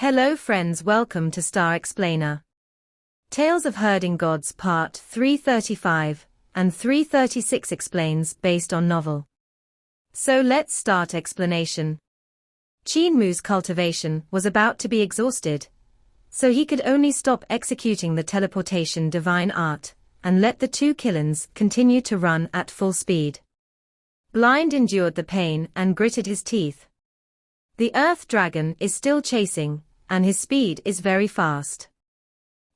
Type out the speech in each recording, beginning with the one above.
Hello friends, welcome to Star Explainer. Tales of Herding Gods Part 335 and 336 explains based on novel. So let's start explanation. Qin Mu's cultivation was about to be exhausted, so he could only stop executing the teleportation divine art and let the two Qilins continue to run at full speed. Blind endured the pain and gritted his teeth. The Earth Dragon is still chasing, and his speed is very fast.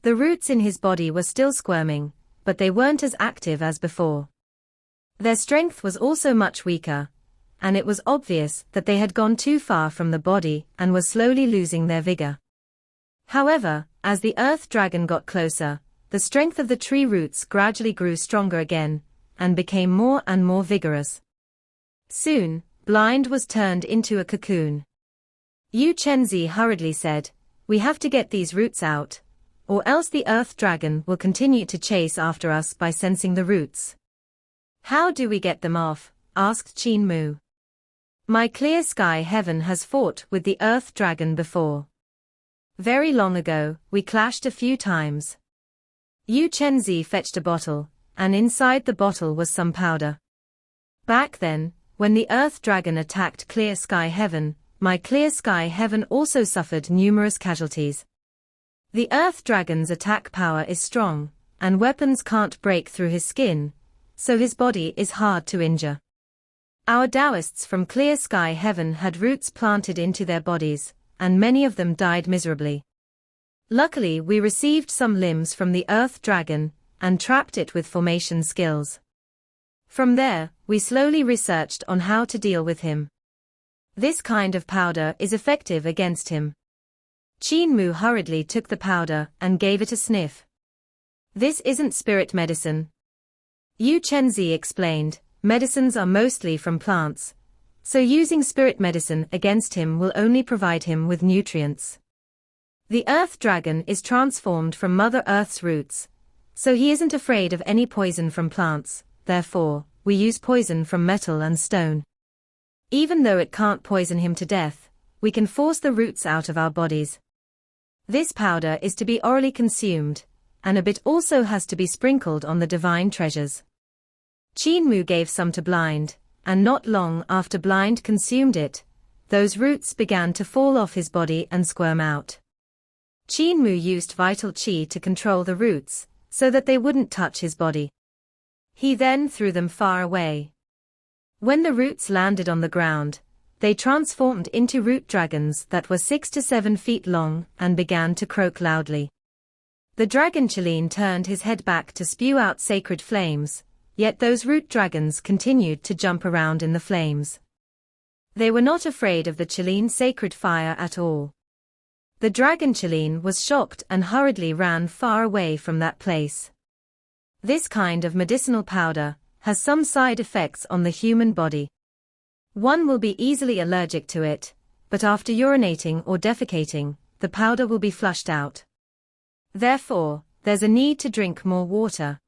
The roots in his body were still squirming, but they weren't as active as before. Their strength was also much weaker, and it was obvious that they had gone too far from the body and were slowly losing their vigor. However, as the Earth Dragon got closer, the strength of the tree roots gradually grew stronger again, and became more and more vigorous. Soon, Blind was turned into a cocoon. Yu Chenzi hurriedly said, "We have to get these roots out, or else the Earth Dragon will continue to chase after us by sensing the roots." "How do we get them off?" asked Qin Mu. "My clear sky heaven has fought with the Earth Dragon before. Very long ago, we clashed a few times." Yu Chenzi fetched a bottle, and inside the bottle was some powder. "Back then, when the Earth Dragon attacked Clear Sky Heaven, my Clear Sky Heaven also suffered numerous casualties. The Earth Dragon's attack power is strong, and weapons can't break through his skin, so his body is hard to injure. Our Taoists from Clear Sky Heaven had roots planted into their bodies, and many of them died miserably. Luckily we received some limbs from the Earth Dragon, and trapped it with formation skills. From there, we slowly researched on how to deal with him. This kind of powder is effective against him." Qin Mu hurriedly took the powder and gave it a sniff. "This isn't spirit medicine," Yu Chenzi explained. "Medicines are mostly from plants, so using spirit medicine against him will only provide him with nutrients. The Earth Dragon is transformed from Mother Earth's roots, so he isn't afraid of any poison from plants, therefore, we use poison from metal and stone. Even though it can't poison him to death, we can force the roots out of our bodies. This powder is to be orally consumed, and a bit also has to be sprinkled on the divine treasures." Qin Mu gave some to Blind, and not long after Blind consumed it, those roots began to fall off his body and squirm out. Qin Mu used vital qi to control the roots, so that they wouldn't touch his body. He then threw them far away. When the roots landed on the ground, they transformed into root dragons that were 6 to 7 feet long and began to croak loudly. The dragon Qilin turned his head back to spew out sacred flames, yet those root dragons continued to jump around in the flames. They were not afraid of the Qilin sacred fire at all. The dragon Qilin was shocked and hurriedly ran far away from that place. This kind of medicinal powder has some side effects on the human body. One will be easily allergic to it, but after urinating or defecating, the powder will be flushed out. Therefore, there's a need to drink more water.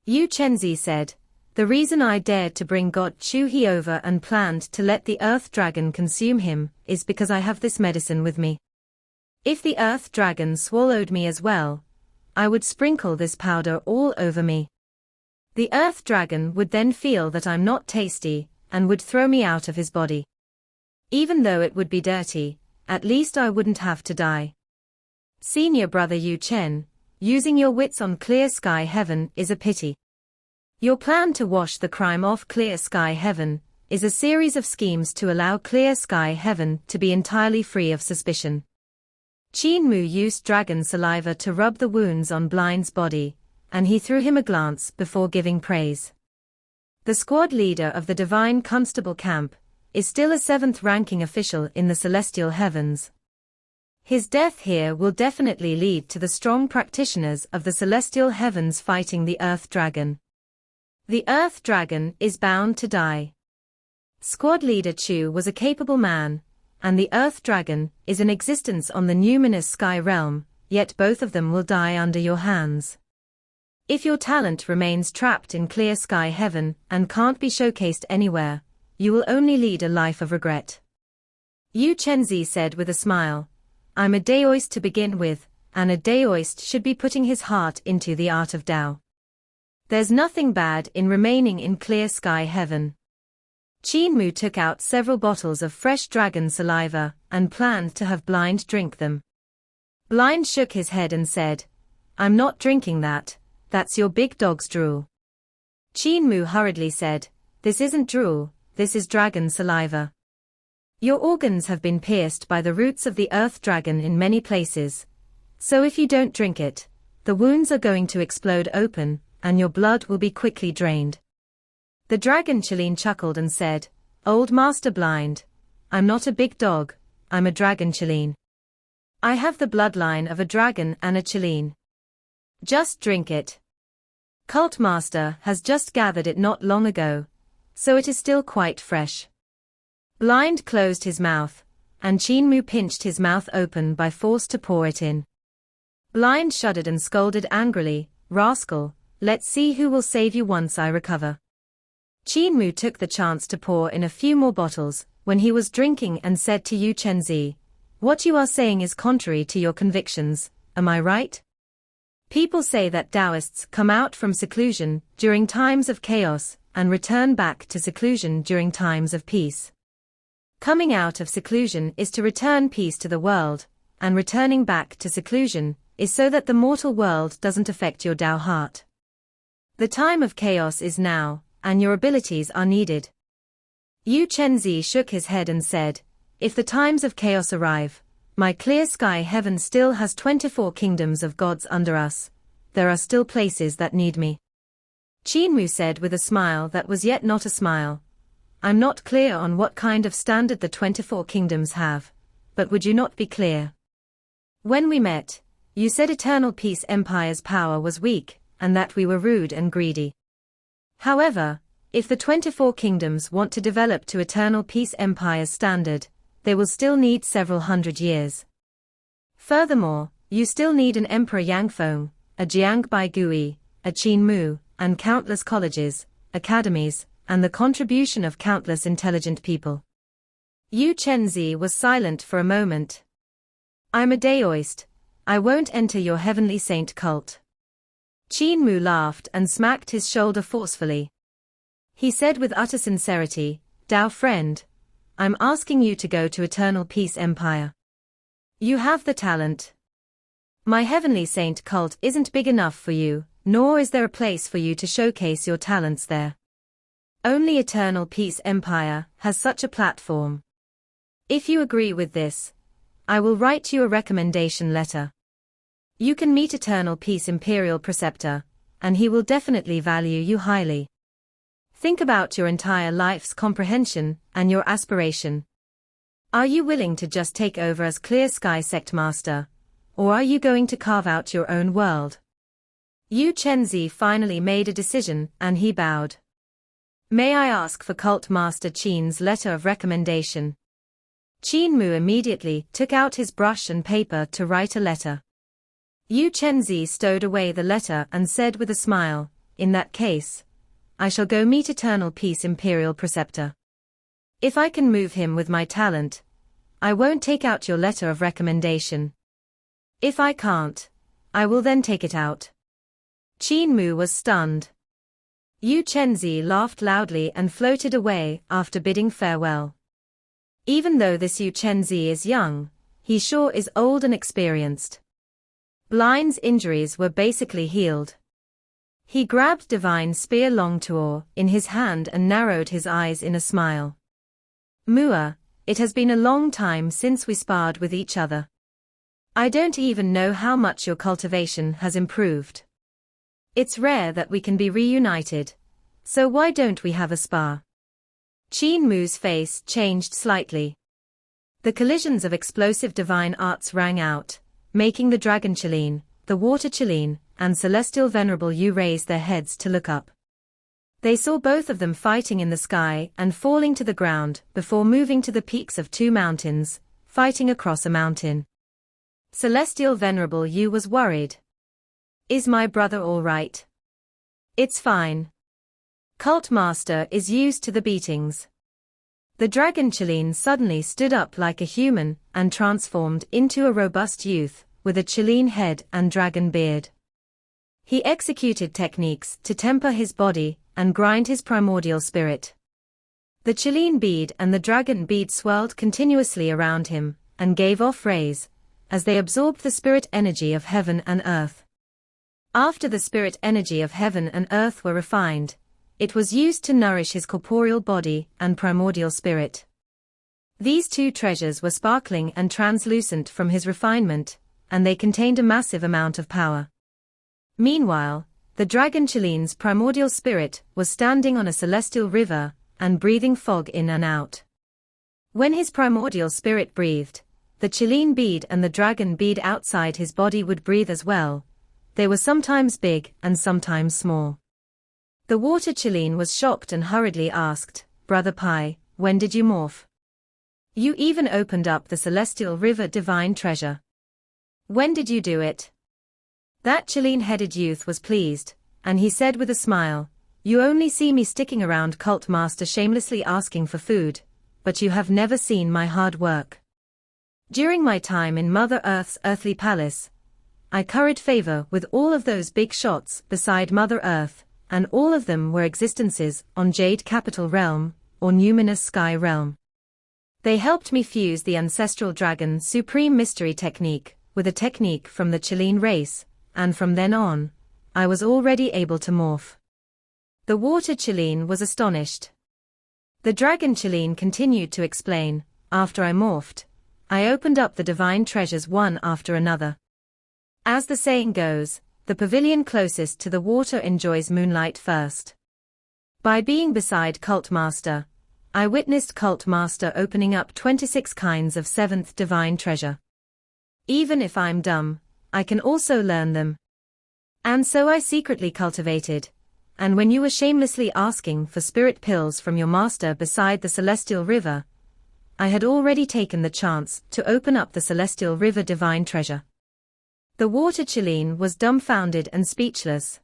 Yu Chenzi said, "The reason I dared to bring God Chu He over and planned to let the Earth Dragon consume him is because I have this medicine with me. If the Earth Dragon swallowed me as well, I would sprinkle this powder all over me. The Earth Dragon would then feel that I'm not tasty, and would throw me out of his body. Even though it would be dirty, at least I wouldn't have to die. Senior brother Yu Chen, using your wits on Clear Sky Heaven is a pity. Your plan to wash the crime off Clear Sky Heaven is a series of schemes to allow Clear Sky Heaven to be entirely free of suspicion." Qin Mu used dragon saliva to rub the wounds on Blind's body, and he threw him a glance before giving praise. The squad leader of the Divine Constable Camp is still a 7th ranking official in the Celestial Heavens. His death here will definitely lead to the strong practitioners of the Celestial Heavens fighting the Earth Dragon. The Earth Dragon is bound to die. Squad leader Chu was a capable man, and the Earth Dragon is in existence on the numinous Sky Realm, yet both of them will die under your hands. If your talent remains trapped in Clear Sky Heaven and can't be showcased anywhere, you will only lead a life of regret." Yu Chenzi said with a smile, I'm a Daoist to begin with, and a Daoist should be putting his heart into the art of Tao. There's nothing bad in remaining in clear sky heaven. Qin Mu took out several bottles of fresh dragon saliva, and planned to have Blind drink them. Blind shook his head and said, I'm not drinking that, that's your big dog's drool. Qin Mu hurriedly said, this isn't drool, this is dragon saliva. Your organs have been pierced by the roots of the earth dragon in many places. So if you don't drink it, the wounds are going to explode open, and your blood will be quickly drained. The dragon Qilin chuckled and said, Old Master Blind, I'm not a big dog, I'm a dragon Qilin. I have the bloodline of a dragon and a Qilin. Just drink it. Cult Master has just gathered it not long ago, so it is still quite fresh. Blind closed his mouth, and Qin Mu pinched his mouth open by force to pour it in. Blind shuddered and scolded angrily, Rascal, let's see who will save you once I recover. Qin Mu took the chance to pour in a few more bottles, when he was drinking and said to Yu Chenzi, what you are saying is contrary to your convictions, am I right? People say that Taoists come out from seclusion during times of chaos and return back to seclusion during times of peace. Coming out of seclusion is to return peace to the world, and returning back to seclusion is so that the mortal world doesn't affect your Tao heart. The time of chaos is now, and your abilities are needed. Yu Chenzi shook his head and said, if the times of chaos arrive, my clear sky heaven still has 24 kingdoms of gods under us. There are still places that need me. Qin Mu said with a smile that was yet not a smile, I'm not clear on what kind of standard the 24 kingdoms have, but would you not be clear? When we met, you said Eternal Peace Empire's power was weak, and that we were rude and greedy. However, if the 24 kingdoms want to develop to Eternal Peace Empire's standard, they will still need several hundred years. Furthermore, you still need an Emperor Yangfeng, a Jiang Bai Gui, a Qin Mu, and countless colleges, academies, and the contribution of countless intelligent people. Yu Chenzi was silent for a moment. I'm a Daoist. I won't enter your heavenly saint cult. Qin Mu laughed and smacked his shoulder forcefully. He said with utter sincerity, Tao friend, I'm asking you to go to Eternal Peace Empire. You have the talent. My heavenly saint cult isn't big enough for you, nor is there a place for you to showcase your talents there. Only Eternal Peace Empire has such a platform. If you agree with this, I will write you a recommendation letter. You can meet Eternal Peace Imperial Preceptor, and he will definitely value you highly. Think about your entire life's comprehension and your aspiration. Are you willing to just take over as Clear Sky Sect Master, or are you going to carve out your own world? Yu Chenzi finally made a decision and he bowed. May I ask for Cult Master Qin's letter of recommendation? Qin Mu immediately took out his brush and paper to write a letter. Yu Chenzi stowed away the letter and said with a smile, in that case, I shall go meet Eternal Peace Imperial Preceptor. If I can move him with my talent, I won't take out your letter of recommendation. If I can't, I will then take it out. Qin Mu was stunned. Yu Chenzi laughed loudly and floated away after bidding farewell. Even though this Yu Chenzi is young, he sure is old and experienced. Blind's injuries were basically healed. He grabbed Divine Spear Long Tuor in his hand and narrowed his eyes in a smile. Mua, it has been a long time since we sparred with each other. I don't even know how much your cultivation has improved. It's rare that we can be reunited, so why don't we have a spar? Qin Mu's face changed slightly. The collisions of explosive divine arts rang out, making the Dragon Qilin, the Water Qilin, and Celestial Venerable Yu raise their heads to look up. They saw both of them fighting in the sky and falling to the ground before moving to the peaks of two mountains, fighting across a mountain. Celestial Venerable Yu was worried. Is my brother all right? It's fine. Cult Master is used to the beatings. The dragon Qin suddenly stood up like a human and transformed into a robust youth, with a Qin head and dragon beard. He executed techniques to temper his body and grind his primordial spirit. The Qin bead and the dragon bead swirled continuously around him, and gave off rays, as they absorbed the spirit energy of heaven and earth. After the spirit energy of heaven and earth were refined, it was used to nourish his corporeal body and primordial spirit. These two treasures were sparkling and translucent from his refinement, and they contained a massive amount of power. Meanwhile, the dragon Qilin's primordial spirit was standing on a celestial river and breathing fog in and out. When his primordial spirit breathed, the Qin bead and the dragon bead outside his body would breathe as well. They were sometimes big and sometimes small. The water Qin was shocked and hurriedly asked, "Brother Pai, when did you morph? You even opened up the celestial river divine treasure. When did you do it?" That Qin-headed youth was pleased, and he said with a smile, "You only see me sticking around cult master shamelessly asking for food, but you have never seen my hard work. During my time in Mother Earth's earthly palace, I curried favor with all of those big shots beside Mother Earth, and all of them were existences on Jade Capital Realm, or Numinous Sky Realm. They helped me fuse the ancestral dragon supreme mystery technique with a technique from the Qin race, and from then on, I was already able to morph." The water Qin was astonished. The dragon Qin continued to explain, "After I morphed, I opened up the divine treasures one after another. As the saying goes, the pavilion closest to the water enjoys moonlight first. By being beside Cult Master, I witnessed Cult Master opening up 26 kinds of 7th divine treasure. Even if I'm dumb, I can also learn them. And so I secretly cultivated, and when you were shamelessly asking for spirit pills from your master beside the celestial river, I had already taken the chance to open up the celestial river divine treasure." The water Qin was dumbfounded and speechless.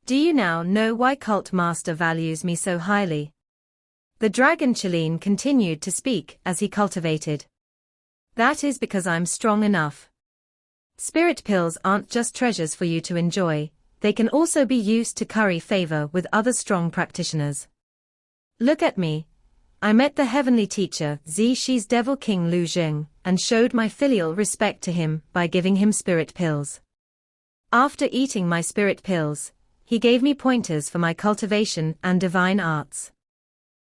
"Do you now know why Cult Master values me so highly?" The dragon Qin continued to speak as he cultivated. "That is because I'm strong enough. Spirit pills aren't just treasures for you to enjoy, they can also be used to curry favor with other strong practitioners. Look at me. I met the heavenly teacher Zishi's devil king Lu Jing, and showed my filial respect to him by giving him spirit pills. After eating my spirit pills, he gave me pointers for my cultivation and divine arts.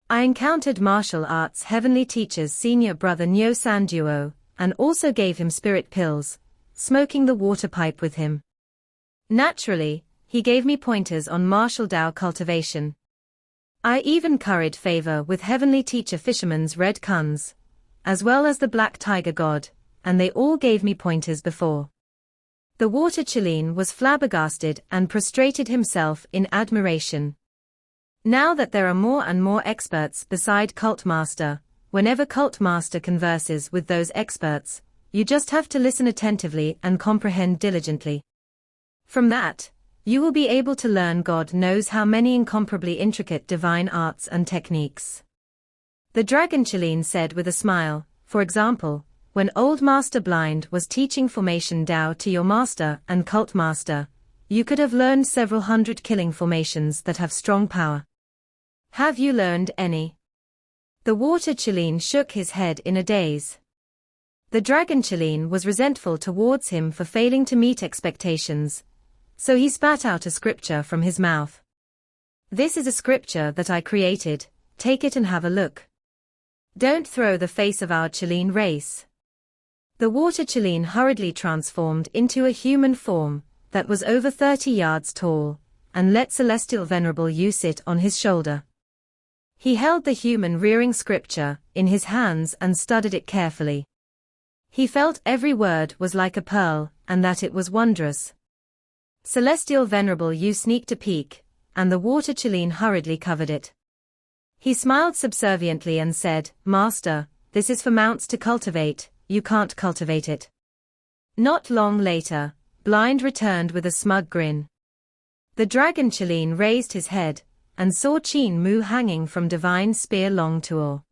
I encountered martial arts heavenly teacher's senior brother Nyo San Duo, and also gave him spirit pills, smoking the water pipe with him. Naturally, he gave me pointers on martial Dao cultivation. I even curried favor with heavenly teacher Fisherman's Red Kunz, as well as the Black Tiger God, and they all gave me pointers before." The water Qin was flabbergasted and prostrated himself in admiration. Now that there are more and more experts beside Cult Master, whenever Cult Master converses with those experts, you just have to listen attentively and comprehend diligently. From that, you will be able to learn God knows how many incomparably intricate divine arts and techniques. The dragon Qin said with a smile, "For example, when Old Master Blind was teaching formation Dao to your master and Cult Master, you could have learned several hundred killing formations that have strong power. Have you learned any?" The water Qin shook his head in a daze. The dragon Qin was resentful towards him for failing to meet expectations, so he spat out a scripture from his mouth. "This is a scripture that I created, take it and have a look. Don't throw the face of our Qin race." The water Qin hurriedly transformed into a human form that was over 30 yards tall, and let Celestial Venerable Yu sit on his shoulder. He held the human rearing scripture in his hands and studied it carefully. He felt every word was like a pearl, and that it was wondrous. Celestial Venerable Yu sneaked a peek, and the water Qin hurriedly covered it. He smiled subserviently and said, "Master, this is for mounts to cultivate, you can't cultivate it." Not long later, Blind returned with a smug grin. The dragon Qin raised his head, and saw Qin Mu hanging from divine spear long tool.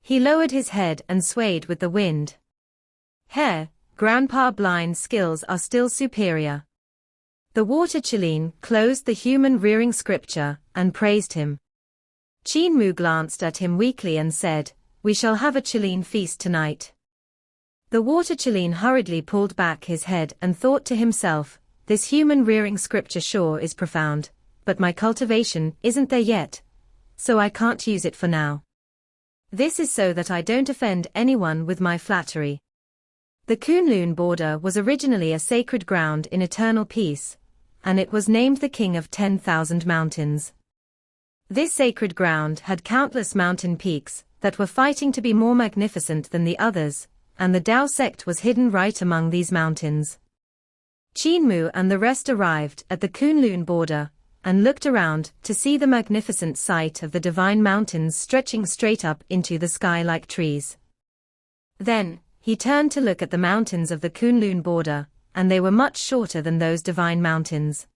He lowered his head and swayed with the wind. Grandpa Blind's skills are still superior. The water Qin closed the human rearing scripture and praised him. Qin Mu glanced at him weakly and said, "We shall have a Qin feast tonight." The water Qin hurriedly pulled back his head and thought to himself, "This human rearing scripture sure is profound, but my cultivation isn't there yet, so I can't use it for now. This is so that I don't offend anyone with my flattery." The Kunlun border was originally a sacred ground in eternal peace, and it was named the King of 10,000 Mountains. This sacred ground had countless mountain peaks that were fighting to be more magnificent than the others, and the Tao sect was hidden right among these mountains. Qin Mu and the rest arrived at the Kunlun border and looked around to see the magnificent sight of the divine mountains stretching straight up into the sky like trees. Then, he turned to look at the mountains of the Kunlun border, and they were much shorter than those divine mountains.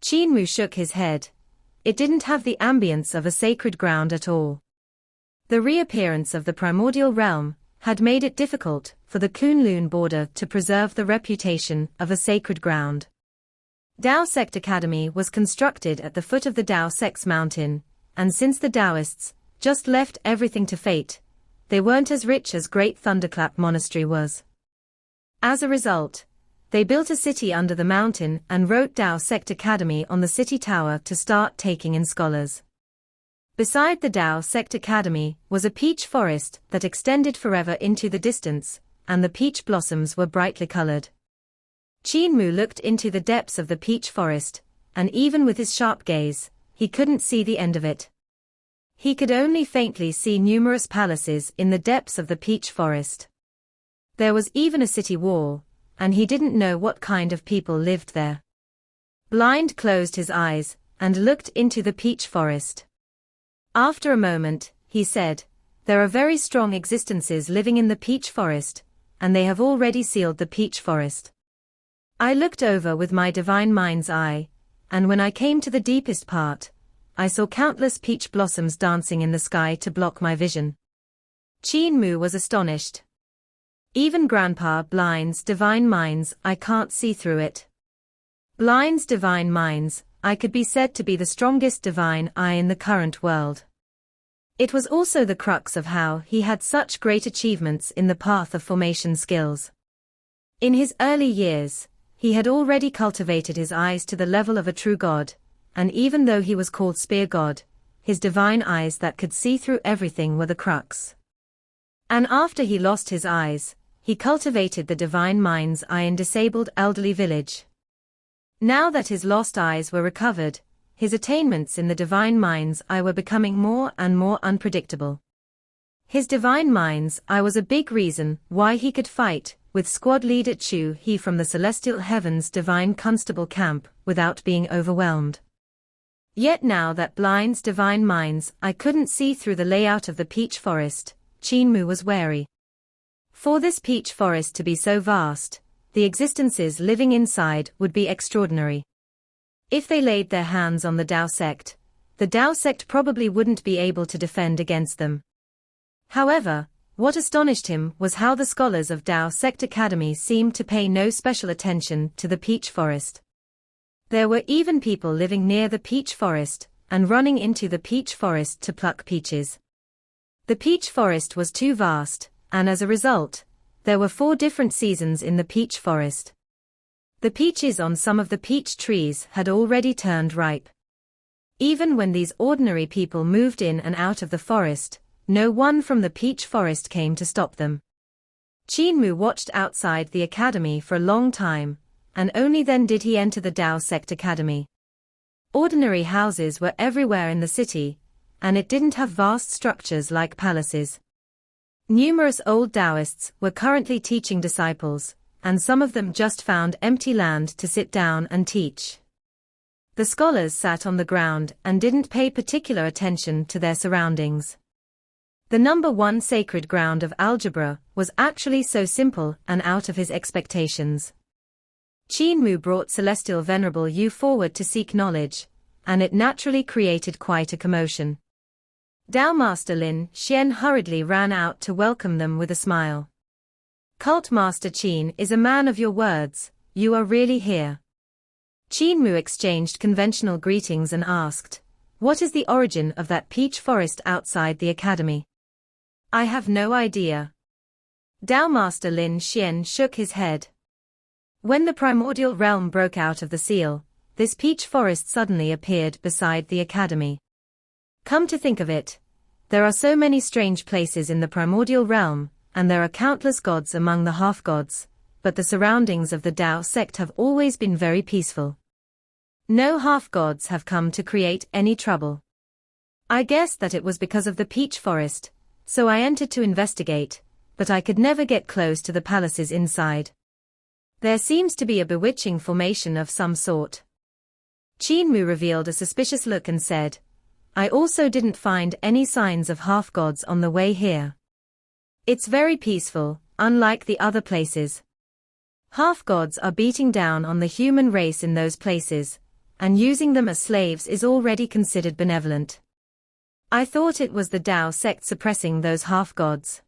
Qin Mu shook his head. It didn't have the ambience of a sacred ground at all. The reappearance of the primordial realm had made it difficult for the Kunlun border to preserve the reputation of a sacred ground. Tao Sect Academy was constructed at the foot of the Tao Sect's mountain, and since the Taoists just left everything to fate, they weren't as rich as Great Thunderclap Monastery was. As a result, they built a city under the mountain and wrote Tao Sect Academy on the city tower to start taking in scholars. Beside the Tao Sect Academy was a peach forest that extended forever into the distance, and the peach blossoms were brightly colored. Qin Mu looked into the depths of the peach forest, and even with his sharp gaze, he couldn't see the end of it. He could only faintly see numerous palaces in the depths of the peach forest. There was even a city wall, and he didn't know what kind of people lived there. Blind closed his eyes and looked into the peach forest. After a moment, he said, "There are very strong existences living in the peach forest, and they have already sealed the peach forest." I looked over with my divine mind's eye, and when I came to the deepest part, I saw countless peach blossoms dancing in the sky to block my vision. Qin Mu was astonished. "Even Grandpa Blind's divine minds, I can't see through it." Blind's divine minds, I could be said to be the strongest divine eye in the current world. It was also the crux of how he had such great achievements in the path of formation skills. In his early years, he had already cultivated his eyes to the level of a true god, and even though he was called Spear God, his divine eyes that could see through everything were the crux. And after he lost his eyes, he cultivated the divine mind's eye in disabled elderly village. Now that his lost eyes were recovered, his attainments in the divine mind's eye were becoming more and more unpredictable. His divine mind's eye was a big reason why he could fight with squad leader Chu He from the Celestial Heaven's divine constable camp without being overwhelmed. Yet now that Blind's divine mind's eye couldn't see through the layout of the peach forest, Qin Mu was wary. For this peach forest to be so vast, the existences living inside would be extraordinary. If they laid their hands on the Tao sect, the Tao sect probably wouldn't be able to defend against them. However, what astonished him was how the scholars of Tao Sect Academy seemed to pay no special attention to the peach forest. There were even people living near the peach forest and running into the peach forest to pluck peaches. The peach forest was too vast, and as a result, there were 4 different seasons in the peach forest. The peaches on some of the peach trees had already turned ripe. Even when these ordinary people moved in and out of the forest, no one from the peach forest came to stop them. Qin Mu watched outside the academy for a long time, and only then did he enter the Tao Sect Academy. Ordinary houses were everywhere in the city, and it didn't have vast structures like palaces. Numerous old Taoists were currently teaching disciples, and some of them just found empty land to sit down and teach. The scholars sat on the ground and didn't pay particular attention to their surroundings. The number 1 sacred ground of algebra was actually so simple and out of his expectations. Qin Mu brought Celestial Venerable Yu forward to seek knowledge, and it naturally created quite a commotion. Tao Master Lin Xian hurriedly ran out to welcome them with a smile. Cult Master Qin is a man of your words, you are really here. Qin Mu exchanged conventional greetings and asked, what is the origin of that peach forest outside the academy? I have no idea. Tao Master Lin Xian shook his head. When the primordial realm broke out of the seal, this peach forest suddenly appeared beside the academy. Come to think of it, there are so many strange places in the primordial realm, and there are countless gods among the half-gods, but the surroundings of the Tao sect have always been very peaceful. No half-gods have come to create any trouble. I guessed that it was because of the peach forest, so I entered to investigate, but I could never get close to the palaces inside. There seems to be a bewitching formation of some sort. Qin Mu revealed a suspicious look and said, I also didn't find any signs of half-gods on the way here. It's very peaceful, unlike the other places. Half-gods are beating down on the human race in those places, and using them as slaves is already considered benevolent. I thought it was the Tao sect suppressing those half-gods.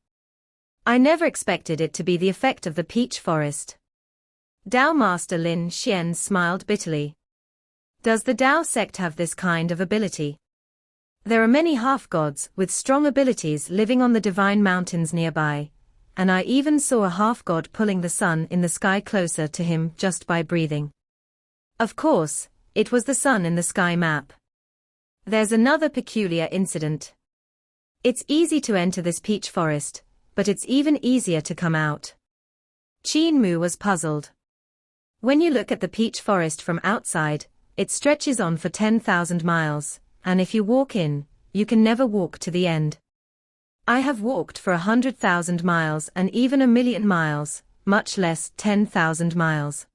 I never expected it to be the effect of the peach forest. Tao Master Lin Xian smiled bitterly. Does the Tao sect have this kind of ability? There are many half-gods with strong abilities living on the divine mountains nearby, and I even saw a half-god pulling the sun in the sky closer to him just by breathing. Of course, it was the sun in the sky map. There's another peculiar incident. It's easy to enter this peach forest, but it's even easier to come out. Qin Mu was puzzled. When you look at the peach forest from outside, it stretches on for 10,000 miles. And if you walk in, you can never walk to the end. I have walked for 100,000 miles and even 1,000,000 miles, much less 10,000 miles.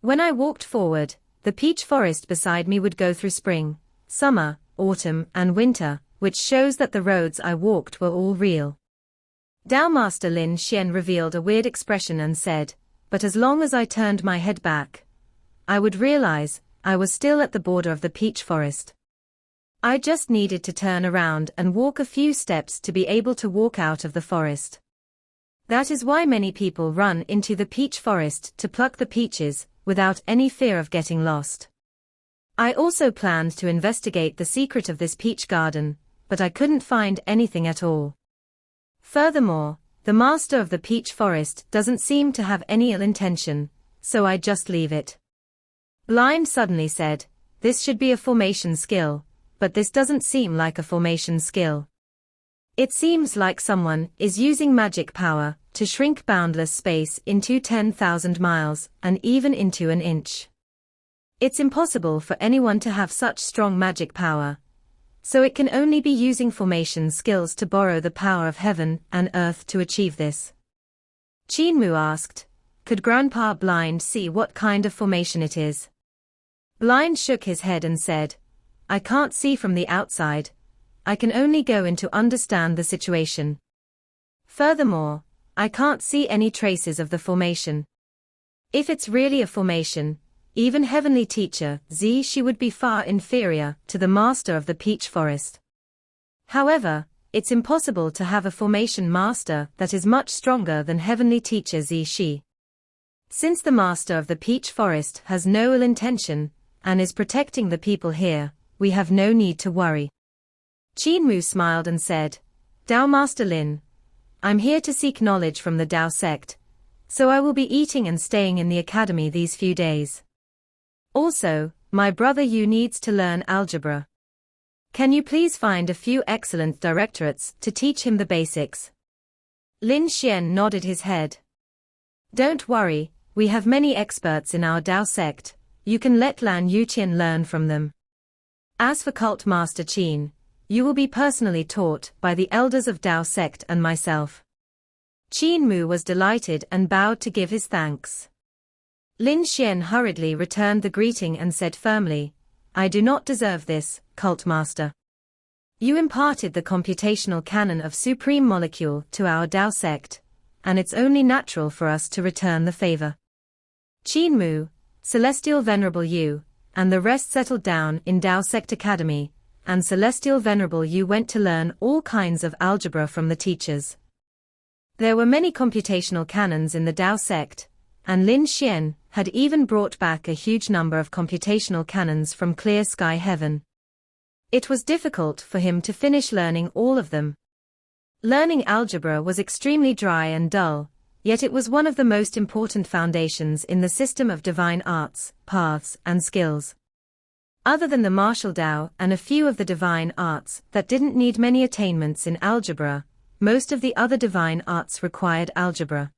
When I walked forward, the peach forest beside me would go through spring, summer, autumn, and winter, which shows that the roads I walked were all real. Tao Master Lin Xian revealed a weird expression and said, but as long as I turned my head back, I would realize I was still at the border of the peach forest. I just needed to turn around and walk a few steps to be able to walk out of the forest. That is why many people run into the peach forest to pluck the peaches, without any fear of getting lost. I also planned to investigate the secret of this peach garden, but I couldn't find anything at all. Furthermore, the master of the peach forest doesn't seem to have any ill intention, so I just leave it. Blind suddenly said, this should be a formation skill. But this doesn't seem like a formation skill. It seems like someone is using magic power to shrink boundless space into 10,000 miles and even into an inch. It's impossible for anyone to have such strong magic power, so it can only be using formation skills to borrow the power of heaven and earth to achieve this. Qin Mu asked, could Grandpa Blind see what kind of formation it is? Blind shook his head and said, I can't see from the outside, I can only go in to understand the situation. Furthermore, I can't see any traces of the formation. If it's really a formation, even Heavenly Teacher Shi would be far inferior to the master of the peach forest. However, it's impossible to have a formation master that is much stronger than Heavenly Teacher Shi. Since the master of the peach forest has no ill intention, and is protecting the people here, we have no need to worry. Qin Mu smiled and said, Tao Master Lin, I'm here to seek knowledge from the Tao sect, so I will be eating and staying in the academy these few days. Also, my brother Yu needs to learn algebra. Can you please find a few excellent directorates to teach him the basics? Lin Xian nodded his head. Don't worry, we have many experts in our Tao sect, you can let Lan Yuqian learn from them. As for Cult Master Qin, you will be personally taught by the elders of Tao sect and myself. Qin Mu was delighted and bowed to give his thanks. Lin Xian hurriedly returned the greeting and said firmly, I do not deserve this, Cult Master. You imparted the computational canon of Supreme Molecule to our Tao sect, and it's only natural for us to return the favor. Qin Mu, Celestial Venerable Yu, and the rest settled down in Tao Sect Academy, and Celestial Venerable Yu went to learn all kinds of algebra from the teachers. There were many computational canons in the Tao sect, and Lin Xian had even brought back a huge number of computational canons from clear sky heaven. It was difficult for him to finish learning all of them. Learning algebra was extremely dry and dull, yet it was one of the most important foundations in the system of divine arts, paths, and skills. Other than the martial Tao and a few of the divine arts that didn't need many attainments in algebra, most of the other divine arts required algebra.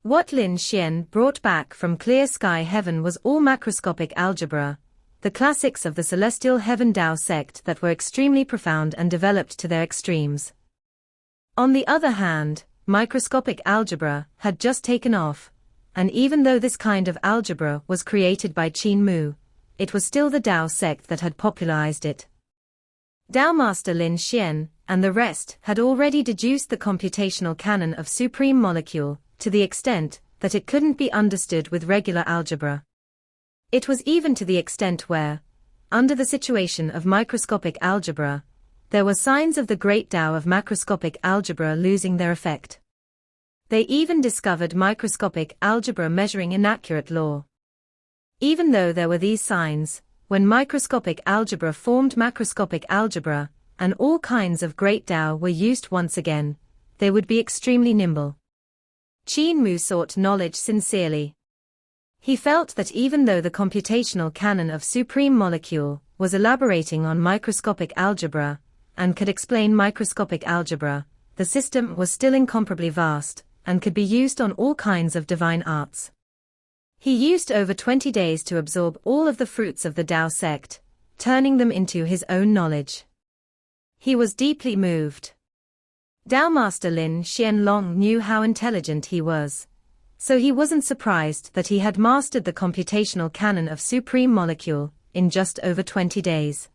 What Lin Xian brought back from clear sky heaven was all macroscopic algebra, the classics of the celestial heaven Tao sect that were extremely profound and developed to their extremes. On the other hand, microscopic algebra had just taken off, and even though this kind of algebra was created by Qin Mu, it was still the Tao sect that had popularized it. Tao Master Lin Xian and the rest had already deduced the computational canon of supreme molecule to the extent that it couldn't be understood with regular algebra. It was even to the extent where, under the situation of microscopic algebra, there were signs of the great Tao of macroscopic algebra losing their effect. They even discovered microscopic algebra measuring inaccurate law. Even though there were these signs, when microscopic algebra formed macroscopic algebra, and all kinds of great Tao were used once again, they would be extremely nimble. Qin Mu sought knowledge sincerely. He felt that even though the computational canon of supreme molecule was elaborating on microscopic algebra, and could explain microscopic algebra, the system was still incomparably vast, and could be used on all kinds of divine arts. He used over 20 days to absorb all of the fruits of the Tao sect, turning them into his own knowledge. He was deeply moved. Tao Master Lin Xian long knew how intelligent he was, so he wasn't surprised that he had mastered the computational canon of supreme molecule in just over 20 days.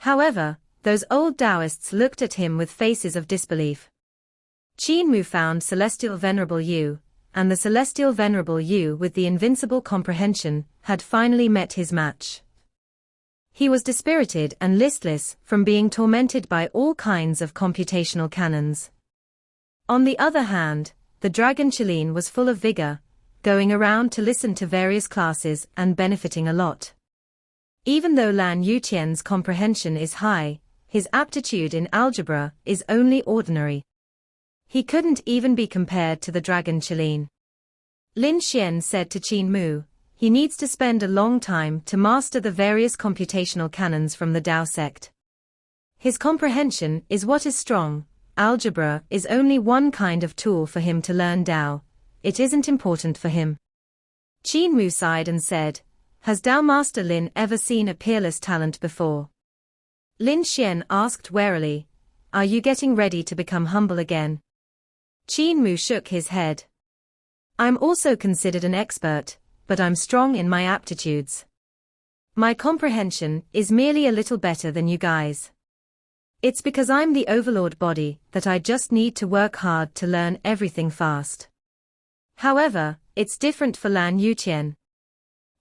However, those old Taoists looked at him with faces of disbelief. Qin Mu found Celestial Venerable Yu, and the Celestial Venerable Yu with the invincible comprehension had finally met his match. He was dispirited and listless from being tormented by all kinds of computational canons. On the other hand, the dragon Qilin was full of vigor, going around to listen to various classes and benefiting a lot. Even though Lan Yutian's comprehension is high, his aptitude in algebra is only ordinary. He couldn't even be compared to the dragon Qilin. Lin Xian said to Qin Mu, he needs to spend a long time to master the various computational canons from the Tao sect. His comprehension is what is strong. Algebra is only one kind of tool for him to learn Tao. It isn't important for him. Qin Mu sighed and said, has Tao Master Lin ever seen a peerless talent before? Lin Xian asked warily, are you getting ready to become humble again? Qin Mu shook his head. I'm also considered an expert, but I'm strong in my aptitudes. My comprehension is merely a little better than you guys. It's because I'm the overlord body that I just need to work hard to learn everything fast. However, it's different for Lan Yutian.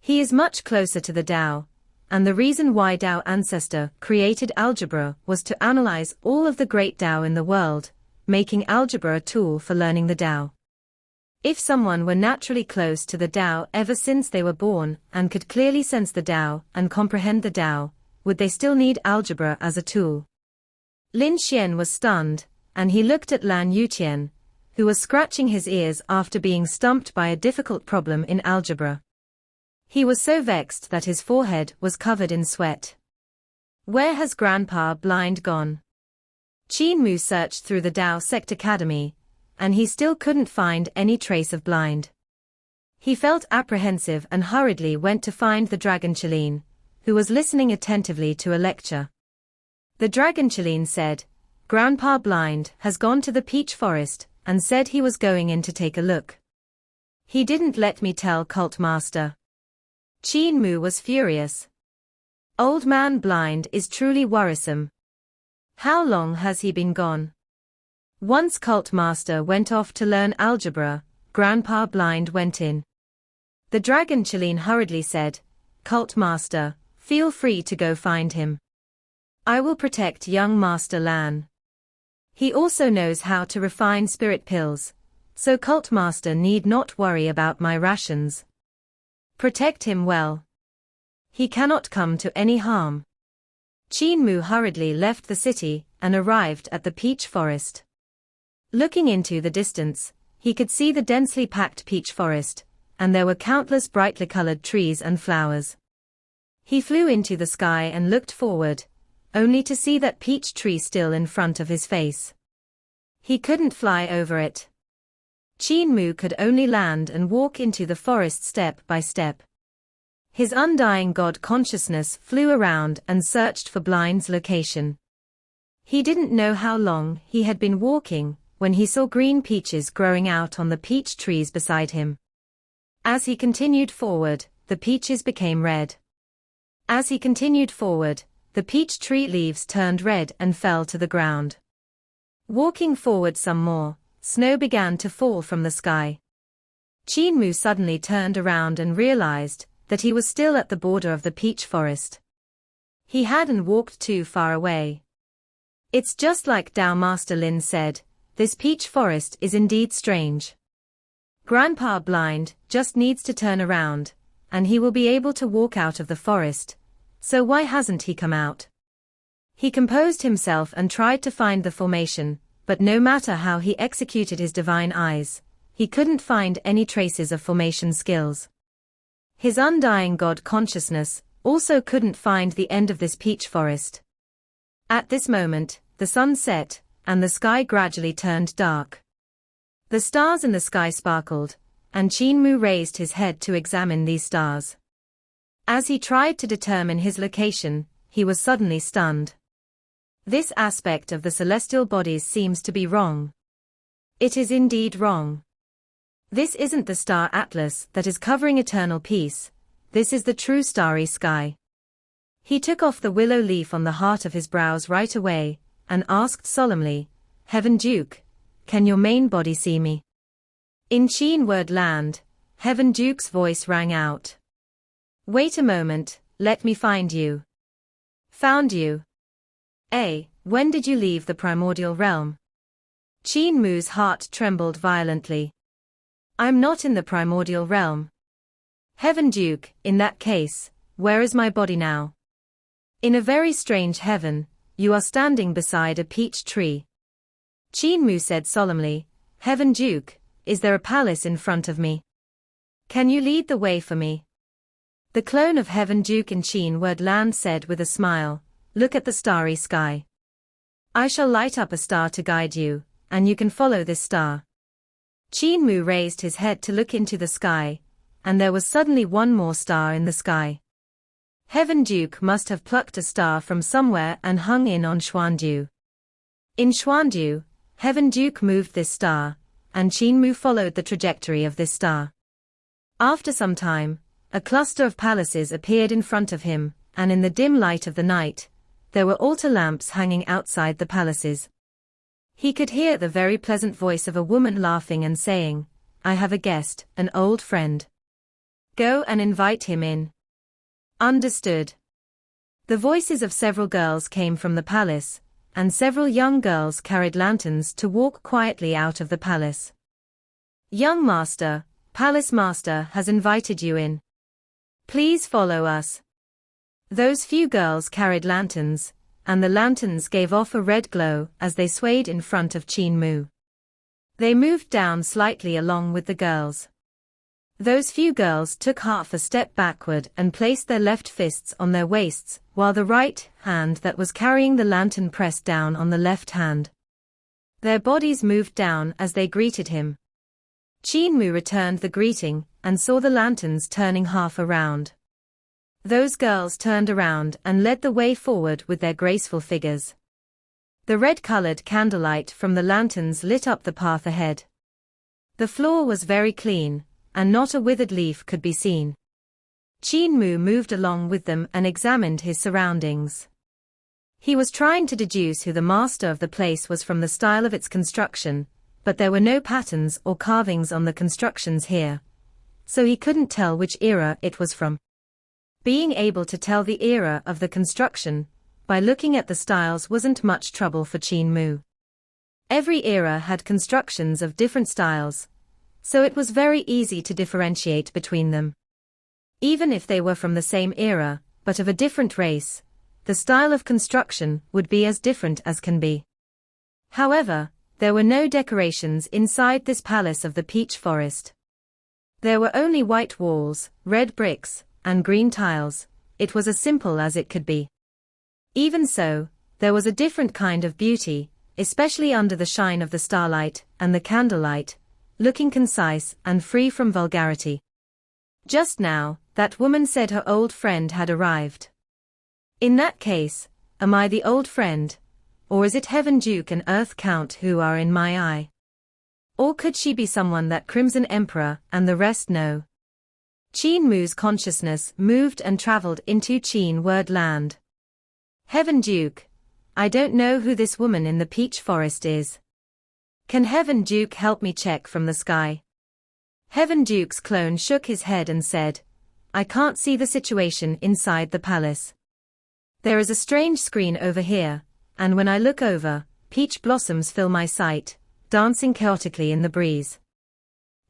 He is much closer to the Tao, and the reason why Tao Ancestor created algebra was to analyze all of the great Tao in the world, making algebra a tool for learning the Tao. If someone were naturally close to the Tao ever since they were born and could clearly sense the Tao and comprehend the Tao, would they still need algebra as a tool? Lin Xian was stunned, and he looked at Lan Yutian, who was scratching his ears after being stumped by a difficult problem in algebra. He was so vexed that his forehead was covered in sweat. Where has Grandpa Blind gone? Qin Mu searched through the Tao Sect Academy, and he still couldn't find any trace of Blind. He felt apprehensive and hurriedly went to find the dragon Qilin, who was listening attentively to a lecture. The dragon Qilin said, Grandpa Blind has gone to the peach forest, and said he was going in to take a look. He didn't let me tell Cult Master. Qin Mu was furious. Old Man Blind is truly worrisome. How long has he been gone? Once Cult Master went off to learn algebra, Grandpa Blind went in. The dragon Qilin hurriedly said, Cult Master, feel free to go find him. I will protect young Master Lan. He also knows how to refine spirit pills, so Cult Master need not worry about my rations. Protect him well. He cannot come to any harm. Qin Mu hurriedly left the city and arrived at the peach forest. Looking into the distance, he could see the densely packed peach forest, and there were countless brightly colored trees and flowers. He flew into the sky and looked forward, only to see that peach tree still in front of his face. He couldn't fly over it. Qin Mu could only land and walk into the forest step by step. His undying God consciousness flew around and searched for Blind's location. He didn't know how long he had been walking when he saw green peaches growing out on the peach trees beside him. As he continued forward, the peaches became red. As he continued forward, the peach tree leaves turned red and fell to the ground. Walking forward some more, snow began to fall from the sky. Qin Mu suddenly turned around and realized that he was still at the border of the peach forest. He hadn't walked too far away. It's just like Tao Master Lin said, this peach forest is indeed strange. Grandpa Blind just needs to turn around, and he will be able to walk out of the forest, so why hasn't he come out? He composed himself and tried to find the formation, but no matter how he executed his divine eyes, he couldn't find any traces of formation skills. His undying God consciousness also couldn't find the end of this peach forest. At this moment, the sun set, and the sky gradually turned dark. The stars in the sky sparkled, and Qin Mu raised his head to examine these stars. As he tried to determine his location, he was suddenly stunned. This aspect of the celestial bodies seems to be wrong. It is indeed wrong. This isn't the star atlas that is covering eternal peace, this is the true starry sky. He took off the willow leaf on the heart of his brows right away, and asked solemnly, Heaven Duke, can your main body see me? In Qin word land, Heaven Duke's voice rang out. Wait a moment, let me find you. Found you. When did you leave the primordial realm? Qin Mu's heart trembled violently. I'm not in the primordial realm. Heaven Duke, in that case, where is my body now? In a very strange heaven, you are standing beside a peach tree. Qin Mu said solemnly, Heaven Duke, is there a palace in front of me? Can you lead the way for me? The clone of Heaven Duke in Qin word land said with a smile, Look at the starry sky. I shall light up a star to guide you, and you can follow this star. Qin Mu raised his head to look into the sky, and there was suddenly one more star in the sky. Heaven Duke must have plucked a star from somewhere and hung in on Xuandu. In Xuandu, Heaven Duke moved this star, and Qin Mu followed the trajectory of this star. After some time, a cluster of palaces appeared in front of him, and in the dim light of the night, there were altar lamps hanging outside the palaces. He could hear the very pleasant voice of a woman laughing and saying, I have a guest, an old friend. Go and invite him in. Understood. The voices of several girls came from the palace, and several young girls carried lanterns to walk quietly out of the palace. Young master, palace master has invited you in. Please follow us. Those few girls carried lanterns, and the lanterns gave off a red glow as they swayed in front of Qin Mu. They moved down slightly along with the girls. Those few girls took half a step backward and placed their left fists on their waists, while the right hand that was carrying the lantern pressed down on the left hand. Their bodies moved down as they greeted him. Qin Mu returned the greeting, and saw the lanterns turning half around. Those girls turned around and led the way forward with their graceful figures. The red-colored candlelight from the lanterns lit up the path ahead. The floor was very clean, and not a withered leaf could be seen. Qin Mu moved along with them and examined his surroundings. He was trying to deduce who the master of the place was from the style of its construction, but there were no patterns or carvings on the constructions here, so he couldn't tell which era it was from. Being able to tell the era of the construction by looking at the styles wasn't much trouble for Qin Mu. Every era had constructions of different styles, so it was very easy to differentiate between them. Even if they were from the same era, but of a different race, the style of construction would be as different as can be. However, there were no decorations inside this palace of the peach forest. There were only white walls, red bricks, and green tiles. It was as simple as it could be. Even so, there was a different kind of beauty, especially under the shine of the starlight and the candlelight, looking concise and free from vulgarity. Just now, that woman said her old friend had arrived. In that case, am I the old friend? Or is it Heaven Duke and Earth Count who are in my eye? Or could she be someone that Crimson Emperor and the rest know? Qin Mu's consciousness moved and traveled into Qin word land. Heaven Duke, I don't know who this woman in the peach forest is. Can Heaven Duke help me check from the sky? Heaven Duke's clone shook his head and said, I can't see the situation inside the palace. There is a strange screen over here, and when I look over, peach blossoms fill my sight, dancing chaotically in the breeze.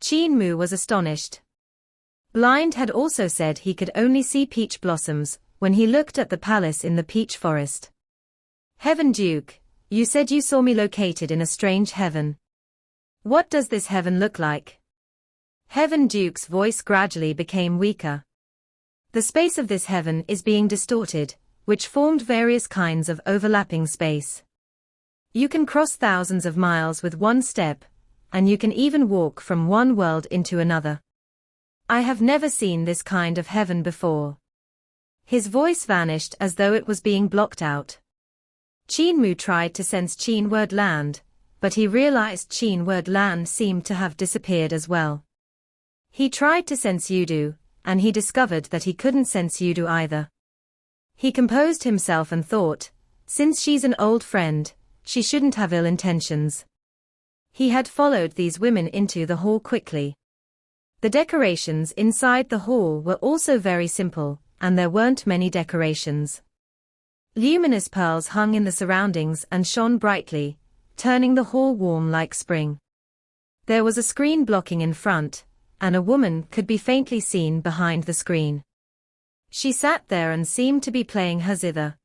Qin Mu was astonished. Blind had also said he could only see peach blossoms when he looked at the palace in the peach forest. Heaven Duke, you said you saw me located in a strange heaven. What does this heaven look like? Heaven Duke's voice gradually became weaker. The space of this heaven is being distorted, which formed various kinds of overlapping space. You can cross thousands of miles with one step, and you can even walk from one world into another. I have never seen this kind of heaven before. His voice vanished as though it was being blocked out. Qin Mu tried to sense Qin word land, but he realized Qin word land seemed to have disappeared as well. He tried to sense Yudu, and he discovered that he couldn't sense Yudu either. He composed himself and thought, since she's an old friend, she shouldn't have ill intentions. He had followed these women into the hall quickly. The decorations inside the hall were also very simple, and there weren't many decorations. Luminous pearls hung in the surroundings and shone brightly, turning the hall warm like spring. There was a screen blocking in front, and a woman could be faintly seen behind the screen. She sat there and seemed to be playing her zither.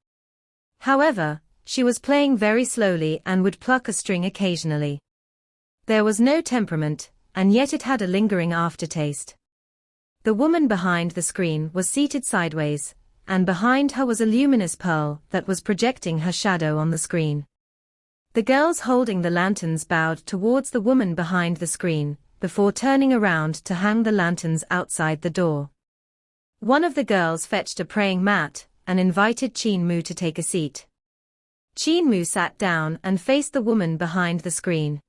However, she was playing very slowly and would pluck a string occasionally. There was no temperament, and yet it had a lingering aftertaste. The woman behind the screen was seated sideways, and behind her was a luminous pearl that was projecting her shadow on the screen. The girls holding the lanterns bowed towards the woman behind the screen, before turning around to hang the lanterns outside the door. One of the girls fetched a praying mat and invited Qin Mu to take a seat. Qin Mu sat down and faced the woman behind the screen.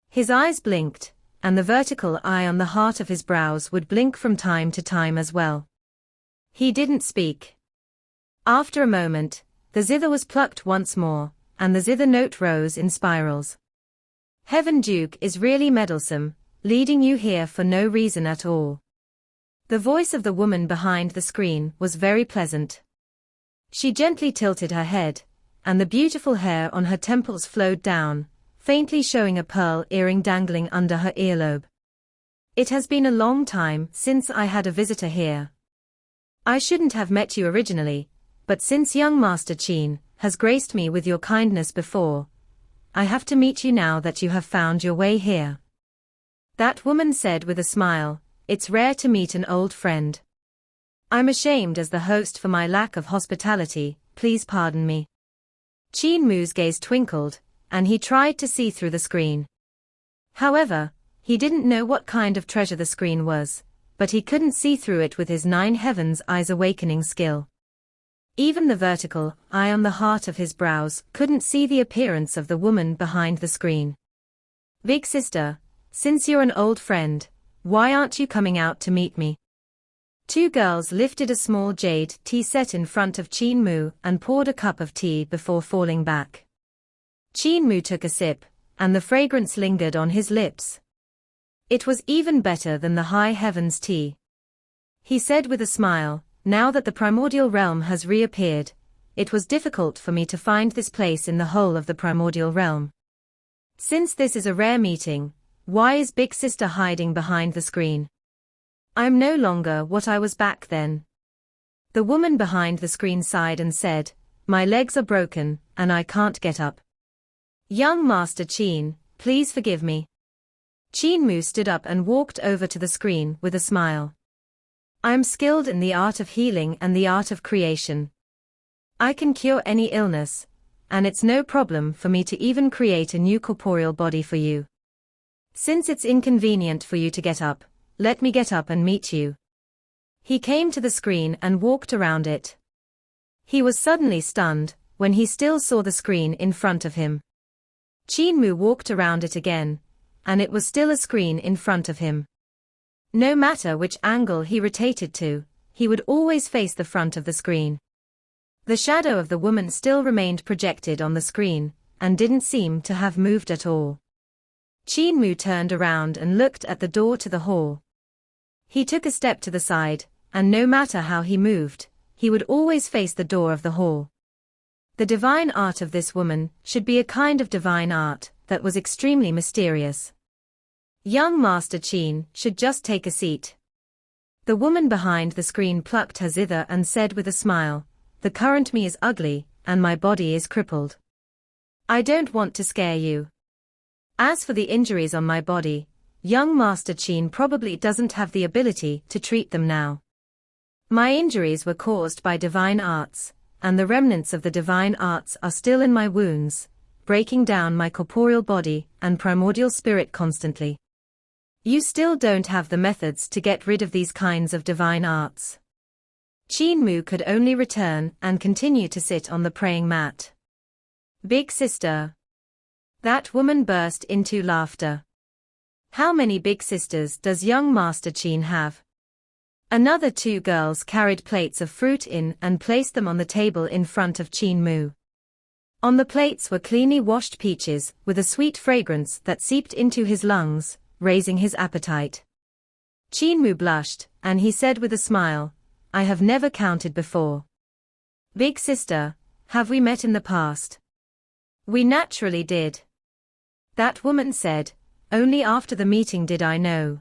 His eyes blinked, and the vertical eye on the heart of his brows would blink from time to time as well. He didn't speak. After a moment, the zither was plucked once more, and the zither note rose in spirals. Heaven Duke is really meddlesome, leading you here for no reason at all. The voice of the woman behind the screen was very pleasant. She gently tilted her head, and the beautiful hair on her temples flowed down, faintly showing a pearl earring dangling under her earlobe. It has been a long time since I had a visitor here. I shouldn't have met you originally, but since young Master Qin has graced me with your kindness before, I have to meet you now that you have found your way here. That woman said with a smile, it's rare to meet an old friend. I'm ashamed as the host for my lack of hospitality, please pardon me. Qin Mu's gaze twinkled, and he tried to see through the screen. However, he didn't know what kind of treasure the screen was, but he couldn't see through it with his 9 heavens eyes awakening skill. Even the vertical eye on the heart of his brows couldn't see the appearance of the woman behind the screen. Big sister, since you're an old friend, why aren't you coming out to meet me? 2 girls lifted a small jade tea set in front of Qin Mu and poured a cup of tea before falling back. Qin Mu took a sip, and the fragrance lingered on his lips. It was even better than the high heavens tea. He said with a smile, now that the primordial realm has reappeared, it was difficult for me to find this place in the whole of the primordial realm. Since this is a rare meeting, why is Big Sister hiding behind the screen? I'm no longer what I was back then. The woman behind the screen sighed and said, my legs are broken, and I can't get up. Young Master Qin, please forgive me. Qin Mu stood up and walked over to the screen with a smile. I am skilled in the art of healing and the art of creation. I can cure any illness, and it's no problem for me to even create a new corporeal body for you. Since it's inconvenient for you to get up, let me get up and meet you. He came to the screen and walked around it. He was suddenly stunned when he still saw the screen in front of him. Qin Mu walked around it again, and it was still a screen in front of him. No matter which angle he rotated to, he would always face the front of the screen. The shadow of the woman still remained projected on the screen, and didn't seem to have moved at all. Qin Mu turned around and looked at the door to the hall. He took a step to the side, and no matter how he moved, he would always face the door of the hall. The divine art of this woman should be a kind of divine art that was extremely mysterious. Young Master Qin should just take a seat. The woman behind the screen plucked her zither and said with a smile, the current me is ugly, and my body is crippled. I don't want to scare you. As for the injuries on my body, young Master Qin probably doesn't have the ability to treat them now. My injuries were caused by divine arts, and the remnants of the divine arts are still in my wounds, breaking down my corporeal body and primordial spirit constantly. You still don't have the methods to get rid of these kinds of divine arts. Qin Mu could only return and continue to sit on the praying mat. Big sister. That woman burst into laughter. How many big sisters does young Master Qin have? Another two girls carried plates of fruit in and placed them on the table in front of Qin Mu. On the plates were cleanly washed peaches with a sweet fragrance that seeped into his lungs, raising his appetite. Qin Mu blushed, and he said with a smile, I have never counted before. Big sister, have we met in the past? We naturally did. That woman said, only after the meeting did I know.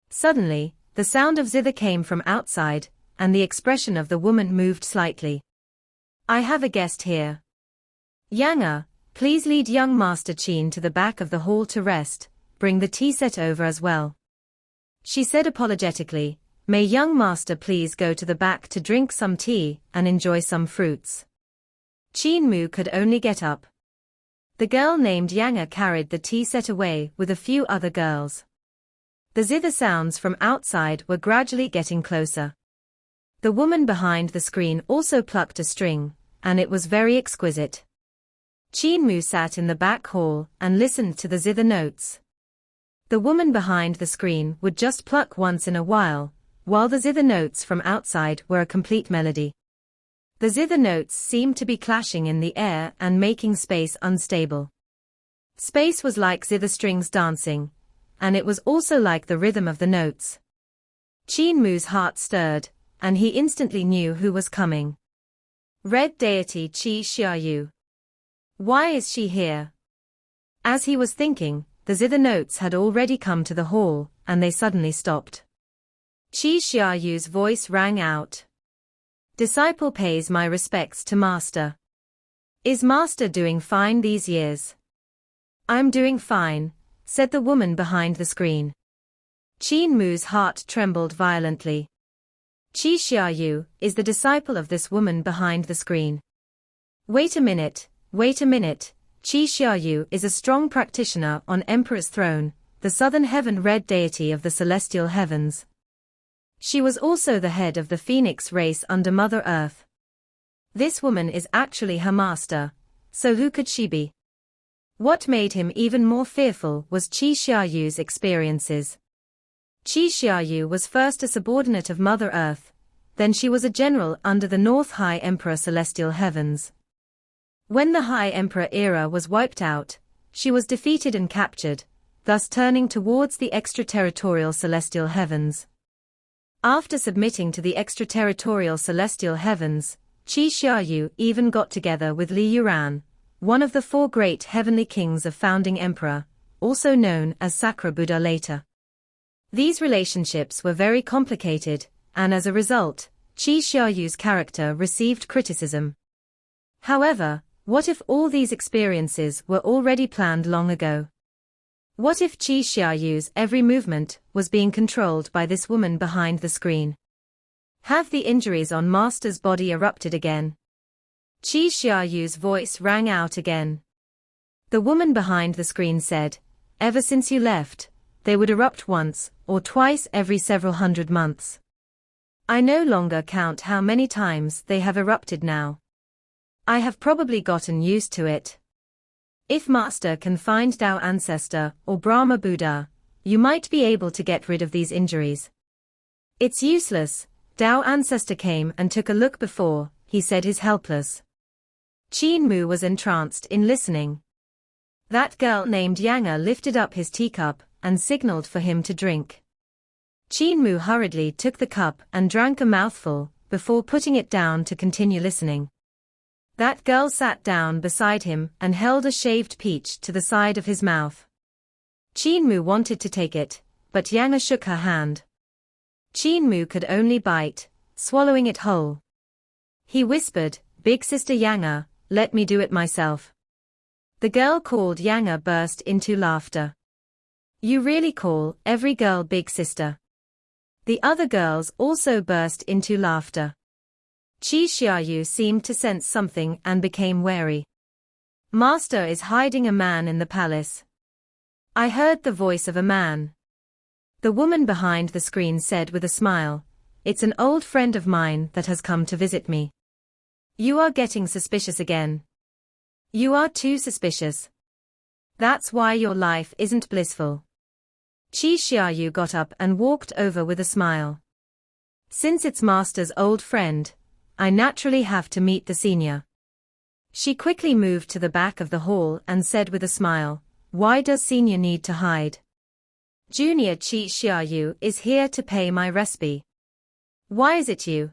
Suddenly, the sound of zither came from outside, and the expression of the woman moved slightly. I have a guest here. Yang, please lead young Master Qin to the back of the hall to rest, bring the tea set over as well. She said apologetically, may young master please go to the back to drink some tea and enjoy some fruits. Qin Mu could only get up. The girl named Yang carried the tea set away with a few other girls. The zither sounds from outside were gradually getting closer. The woman behind the screen also plucked a string, and it was very exquisite. Qin Mu sat in the back hall and listened to the zither notes. The woman behind the screen would just pluck once in a while the zither notes from outside were a complete melody. The zither notes seemed to be clashing in the air and making space unstable. Space was like zither strings dancing, and it was also like the rhythm of the notes. Qin Mu's heart stirred, and he instantly knew who was coming. Red deity Qi Xiaoyu. Why is she here? As he was thinking, the zither notes had already come to the hall, and they suddenly stopped. Qi Xiaoyu's voice rang out. Disciple pays my respects to Master. Is Master doing fine these years? I'm doing fine, said the woman behind the screen. Qin Mu's heart trembled violently. Qi Xiaoyu is the disciple of this woman behind the screen. Wait a minute. Qi Xiaoyu is a strong practitioner on Emperor's throne, the southern heaven red deity of the celestial heavens. She was also the head of the phoenix race under Mother Earth. This woman is actually her master, so who could she be? What made him even more fearful was Qi Xiaoyu's experiences. Qi Xiaoyu was first a subordinate of Mother Earth, then she was a general under the North High Emperor Celestial Heavens. When the High Emperor era was wiped out, she was defeated and captured, thus turning towards the extraterritorial Celestial Heavens. After submitting to the extraterritorial Celestial Heavens, Qi Xiaoyu even got together with Li Yuran, one of the four great heavenly kings of founding emperor, also known as Sakra Buddha later. These relationships were very complicated, and as a result, Qi Xiaoyu's character received criticism. However, what if all these experiences were already planned long ago? What if Qi Xiaoyu's every movement was being controlled by this woman behind the screen? Have the injuries on Master's body erupted again? Qi Xiaoyu's voice rang out again. The woman behind the screen said, "Ever since you left, they would erupt once or twice every several hundred months. I no longer count how many times they have erupted now. I have probably gotten used to it. If Master can find Tao Ancestor or Brahma Buddha, you might be able to get rid of these injuries." "It's useless. Tao Ancestor came and took a look before," he said. He's helpless. Qin Mu was entranced in listening. That girl named Yang lifted up his teacup and signaled for him to drink. Qin Mu hurriedly took the cup and drank a mouthful, before putting it down to continue listening. That girl sat down beside him and held a shaved peach to the side of his mouth. Qin Mu wanted to take it, but Yang shook her hand. Qin Mu could only bite, swallowing it whole. He whispered, "Big sister Yang, let me do it myself." The girl called Yang burst into laughter. "You really call every girl big sister?" The other girls also burst into laughter. Qi Xiaoyu seemed to sense something and became wary. "Master is hiding a man in the palace. I heard the voice of a man." The woman behind the screen said with a smile, "It's an old friend of mine that has come to visit me." "You are getting suspicious again. You are too suspicious. That's why your life isn't blissful." Qi Xiaoyu got up and walked over with a smile. "Since it's Master's old friend, I naturally have to meet the senior." She quickly moved to the back of the hall and said with a smile, "Why does senior need to hide? Junior Qi Xiaoyu is here to pay my respect. Why is it you?"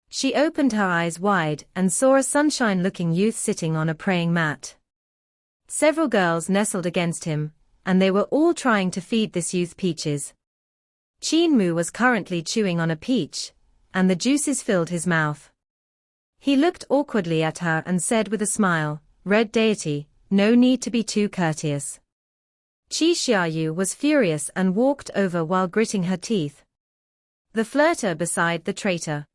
She opened her eyes wide and saw a sunshine-looking youth sitting on a praying mat. Several girls nestled against him, and they were all trying to feed this youth peaches. Qin Mu was currently chewing on a peach, and the juices filled his mouth. He looked awkwardly at her and said with a smile, "Red deity, no need to be too courteous." Qi Xiaoyu was furious and walked over while gritting her teeth. The flirter beside the traitor.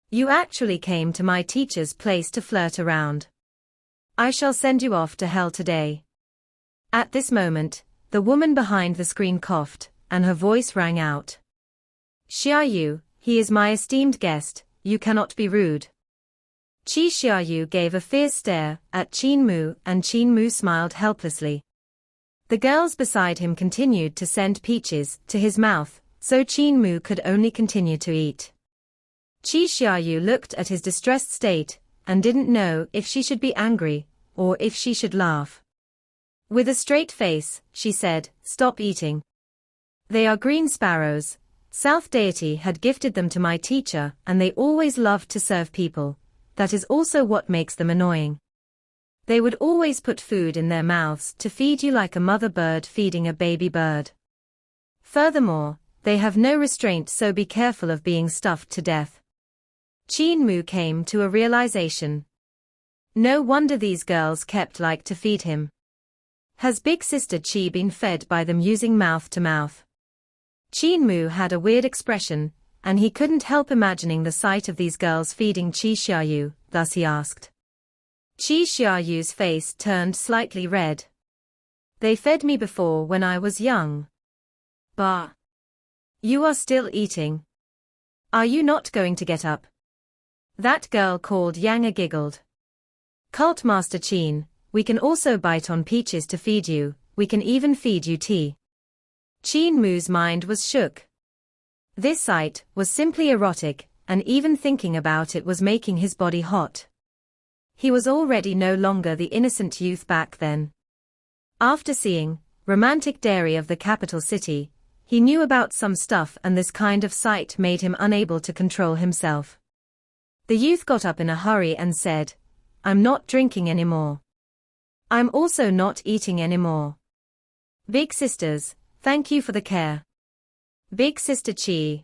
"You actually came to my teacher's place to flirt around. I shall send you off to hell today." At this moment, the woman behind the screen coughed, and her voice rang out. "Xiaoyu, he is my esteemed guest, you cannot be rude." Qi Xiaoyu gave a fierce stare at Qin Mu, and Qin Mu smiled helplessly. The girls beside him continued to send peaches to his mouth, so Qin Mu could only continue to eat. Qi Xiaoyu looked at his distressed state, and didn't know if she should be angry, or if she should laugh. With a straight face, she said, "Stop eating. They are green sparrows. South deity had gifted them to my teacher, and they always loved to serve people. That is also what makes them annoying. They would always put food in their mouths to feed you like a mother bird feeding a baby bird. Furthermore, they have no restraint, so be careful of being stuffed to death." Qin Mu came to a realization. No wonder these girls kept like to feed him. Has big sister Qi been fed by them using mouth to mouth? Qin Mu had a weird expression, and he couldn't help imagining the sight of these girls feeding Qi Xiaoyu, thus he asked. Qi Xiaoyu's face turned slightly red. "They fed me before when I was young." "Bah! You are still eating. Are you not going to get up?" That girl called Yang giggled. "Cult Master Qin, we can also bite on peaches to feed you, we can even feed you tea." Qin Mu's mind was shook. This sight was simply erotic, and even thinking about it was making his body hot. He was already no longer the innocent youth back then. After seeing Romantic Dairy of the capital city, he knew about some stuff, and this kind of sight made him unable to control himself. The youth got up in a hurry and said, I'm not drinking anymore. I'm also not eating anymore. Big sisters, thank you for the care. Big sister Qi.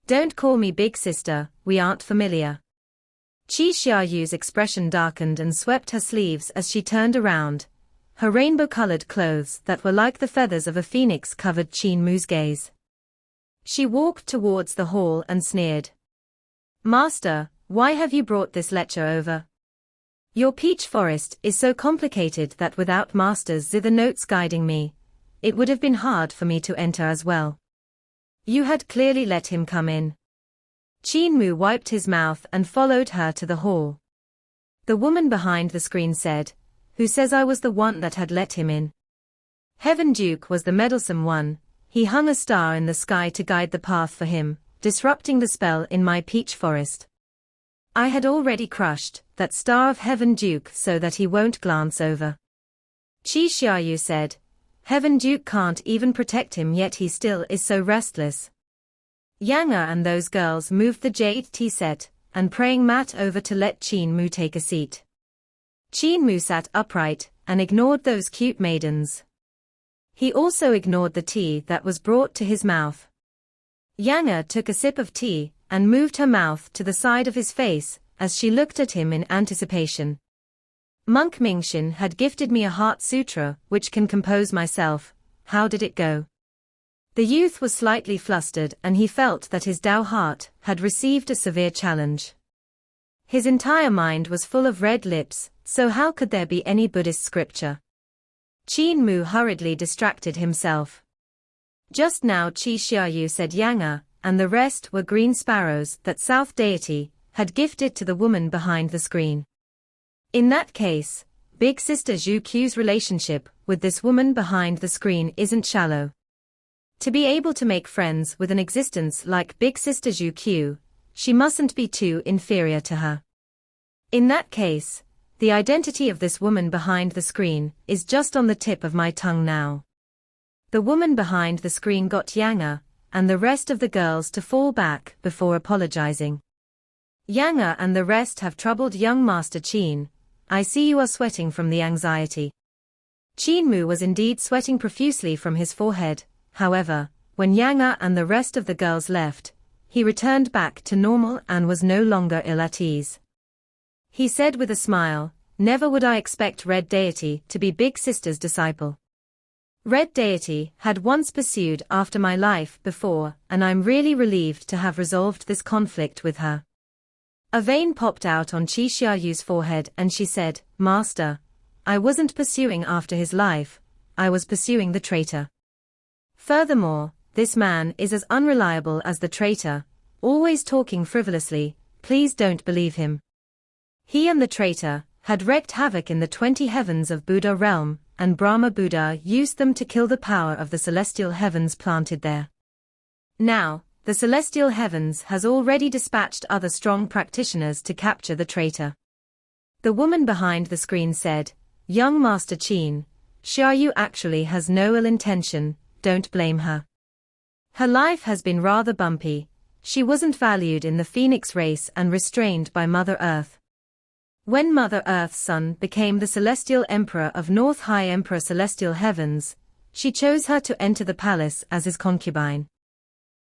Don't call me big sister, we aren't familiar. Qi Xiaoyu's expression darkened and swept her sleeves as she turned around. Her rainbow-colored clothes that were like the feathers of a phoenix covered Qin Mu's gaze. She walked towards the hall and sneered. Master, why have you brought this lecture over? Your peach forest is so complicated that without Master's zither notes guiding me, it would have been hard for me to enter as well. You had clearly let him come in. Qin Mu wiped his mouth and followed her to the hall. The woman behind the screen said, Who says I was the one that had let him in? Heaven Duke was the meddlesome one. He hung a star in the sky to guide the path for him, disrupting the spell in my peach forest. I had already crushed that star of Heaven Duke so that he won't glance over. Qi Xiaoyu said, Heaven Duke can't even protect him yet he still is so restless. Yang and those girls moved the jade tea set and praying mat over to let Qin Mu take a seat. Qin Mu sat upright and ignored those cute maidens. He also ignored the tea that was brought to his mouth. Yang took a sip of tea and moved her mouth to the side of his face as she looked at him in anticipation. Monk Mingxin had gifted me a heart sutra which can compose myself. How did it go? The youth was slightly flustered and he felt that his Tao heart had received a severe challenge. His entire mind was full of red lips, so how could there be any Buddhist scripture? Qin Mu hurriedly distracted himself. Just now Qi Xiaoyu said Yang, and the rest were green sparrows that South Deity had gifted to the woman behind the screen. In that case, Big Sister Zhu Q's relationship with this woman behind the screen isn't shallow. To be able to make friends with an existence like Big Sister Zhu Q, she mustn't be too inferior to her. In that case, the identity of this woman behind the screen is just on the tip of my tongue now. The woman behind the screen got Yang and the rest of the girls to fall back before apologizing. Yang and the rest have troubled young Master Qin. I see you are sweating from the anxiety. Qin Mu was indeed sweating profusely from his forehead. However, when Yang and the rest of the girls left, he returned back to normal and was no longer ill at ease. He said with a smile, Never would I expect Red Deity to be Big Sister's disciple. Red Deity had once pursued after my life before, and I'm really relieved to have resolved this conflict with her. A vein popped out on Qi Xiaoyu's forehead and she said, Master, I wasn't pursuing after his life, I was pursuing the traitor. Furthermore, this man is as unreliable as the traitor, always talking frivolously, please don't believe him. He and the traitor had wreaked havoc in the 20 heavens of Buddha realm, and Brahma Buddha used them to kill the power of the celestial heavens planted there. Now, the celestial heavens has already dispatched other strong practitioners to capture the traitor. The woman behind the screen said, Young Master Qin, Xiaoyu actually has no ill intention, don't blame her. Her life has been rather bumpy, she wasn't valued in the Phoenix race and restrained by Mother Earth. When Mother Earth's son became the Celestial Emperor of North High Emperor Celestial Heavens, she chose her to enter the palace as his concubine.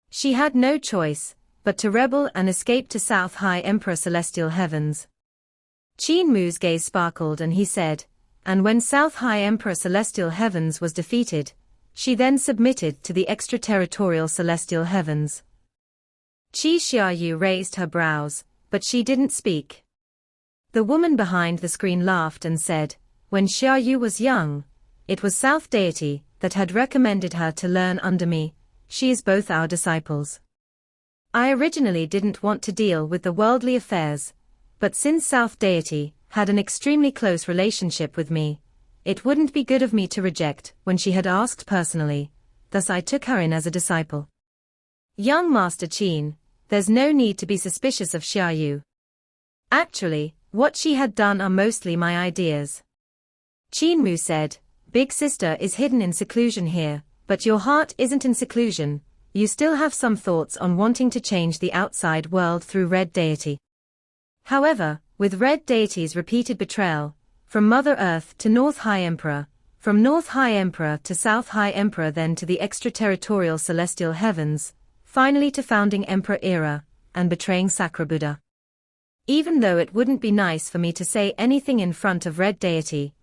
She had no choice but to rebel and escape to South High Emperor Celestial Heavens. Qin Mu's gaze sparkled and he said, and when South High Emperor Celestial Heavens was defeated, she then submitted to the extraterritorial Celestial Heavens. Qi Xiaoyu raised her brows, but she didn't speak. The woman behind the screen laughed and said, when Xiaoyu was young, it was South Deity that had recommended her to learn under me, she is both our disciples. I originally didn't want to deal with the worldly affairs, but since South Deity had an extremely close relationship with me, it wouldn't be good of me to reject when she had asked personally, thus I took her in as a disciple. Young Master Qin, there's no need to be suspicious of Xiaoyu. Actually, what she had done are mostly my ideas. Qin Mu said, Big Sister is hidden in seclusion here, but your heart isn't in seclusion, you still have some thoughts on wanting to change the outside world through Red Deity. However, with Red Deity's repeated betrayal, from Mother Earth to North High Emperor, from North High Emperor to South High Emperor, then to the extraterritorial celestial heavens, finally to founding Emperor era, and betraying Sacrabuddha. Even though it wouldn't be nice for me to say anything in front of Red Deity,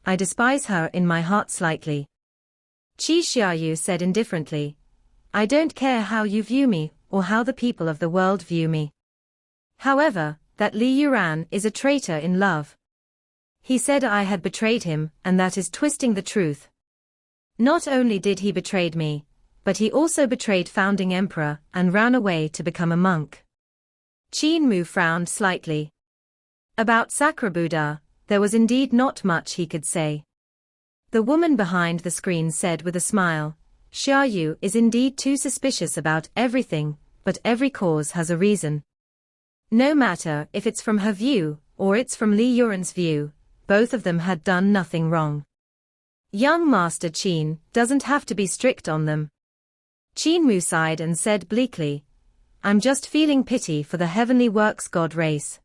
I despise her in my heart slightly. Qi Xiaoyu said indifferently, I don't care how you view me, or how the people of the world view me. However, that Li Yuran is a traitor in love. He said I had betrayed him, and that is twisting the truth. Not only did he betray me, but he also betrayed founding emperor and ran away to become a monk. Qin Mu frowned slightly. About Sacrabuddha, there was indeed not much he could say. The woman behind the screen said with a smile, Xiaoyu is indeed too suspicious about everything, but every cause has a reason. No matter if it's from her view, or it's from Li Yuran's view, both of them had done nothing wrong. Young Master Qin doesn't have to be strict on them. Qin Mu sighed and said bleakly, I'm just feeling pity for the heavenly works god race.